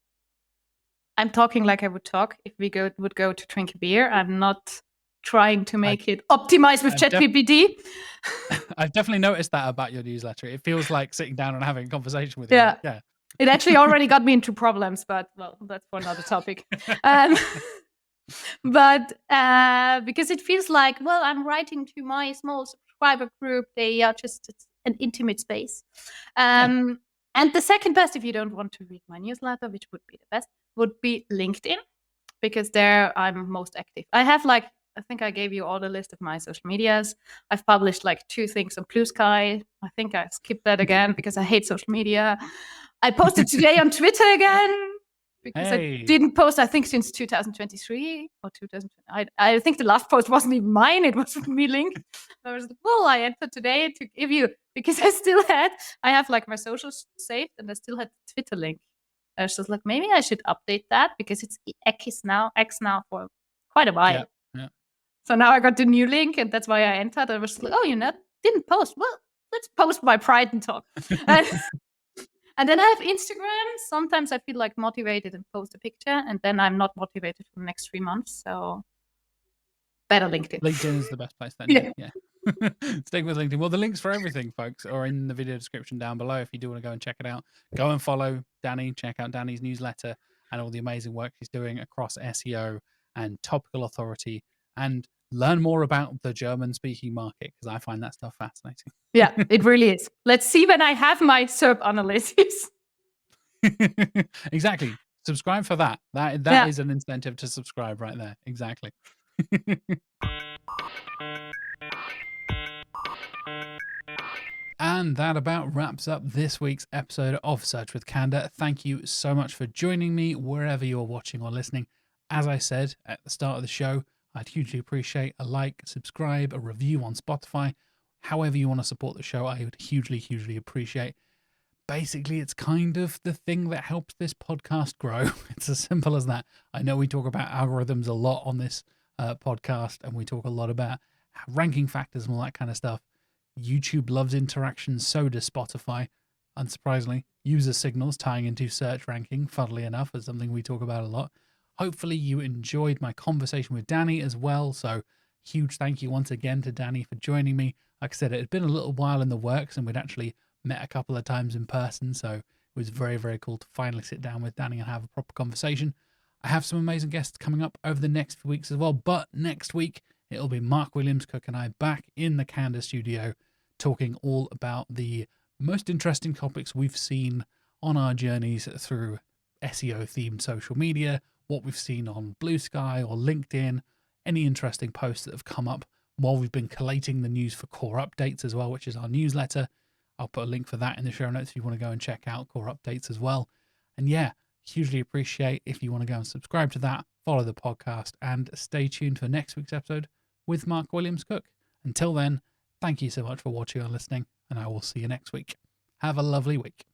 talking like I would talk if we would go to drink a beer. I'm not trying to make it optimized with ChatGPT. I've definitely noticed that about your newsletter. It feels like sitting down and having a conversation with you. Yeah. Yeah. It actually already got me into problems, but well, that's for another topic. But because it feels like, well, I'm writing to my small subscriber group. They are just an intimate space. And the second best, if you don't want to read my newsletter, which would be the best, would be LinkedIn, because there I'm most active. I have like, I think I gave you all the list of my social medias. I've published like 2 things on Blue Sky. I think I skipped that again because I hate social media. I posted today on Twitter again because I didn't post, I think, since 2023 or 2020. I think the last post wasn't even mine. It was me linked. I was like, well, I entered today to give you, because I have like my socials saved and I still had the Twitter link. I was just like, maybe I should update that because it's X now for quite a while. Yeah. So now I got the new link, and that's why I entered. I was like, oh, didn't post. Well, let's post my pride and talk. And then I have Instagram. Sometimes I feel like motivated and post a picture, and then I'm not motivated for the next 3 months. So better LinkedIn. LinkedIn is the best place then. Yeah. Stick with LinkedIn. Well, the links for everything, folks, are in the video description down below. If you do want to go and check it out, go and follow Dani. Check out Dani's newsletter and all the amazing work he's doing across SEO and topical authority, and learn more about the German-speaking market, because I find that stuff fascinating. Yeah, it really is. Let's see when I have my SERP analysis. Exactly. Subscribe for that. That is an incentive to subscribe right there. Exactly. And that about wraps up this week's episode of Search with Candor. Thank you so much for joining me wherever you're watching or listening. As I said at the start of the show, I'd hugely appreciate a like, subscribe, a review on Spotify. However you want to support the show, I would hugely appreciate. Basically, it's kind of the thing that helps this podcast grow. It's as simple as that. I know we talk about algorithms a lot on this podcast, and we talk a lot about ranking factors and all that kind of stuff. YouTube loves interaction, so does Spotify. Unsurprisingly, user signals tying into search ranking, funnily enough, is something we talk about a lot. Hopefully you enjoyed my conversation with Dani as well, so huge thank you once again to Dani for joining me. Like I said, it had been a little while in the works, and we'd actually met a couple of times in person, so it was very cool to finally sit down with Dani and have a proper conversation. I have some amazing guests coming up over the next few weeks as well, but next week it'll be Mark Williams Cook and I back in the Candor studio talking all about the most interesting topics we've seen on our journeys through SEO themed social media, what we've seen on Blue Sky or LinkedIn, any interesting posts that have come up while we've been collating the news for Core Updates as well, which is our newsletter. I'll put a link for that in the show notes if you want to go and check out Core Updates as well. And yeah, hugely appreciate if you want to go and subscribe to that, follow the podcast, and stay tuned for next week's episode with Mark Williams Cook. Until then, thank you so much for watching or listening, and I will see you next week. Have a lovely week.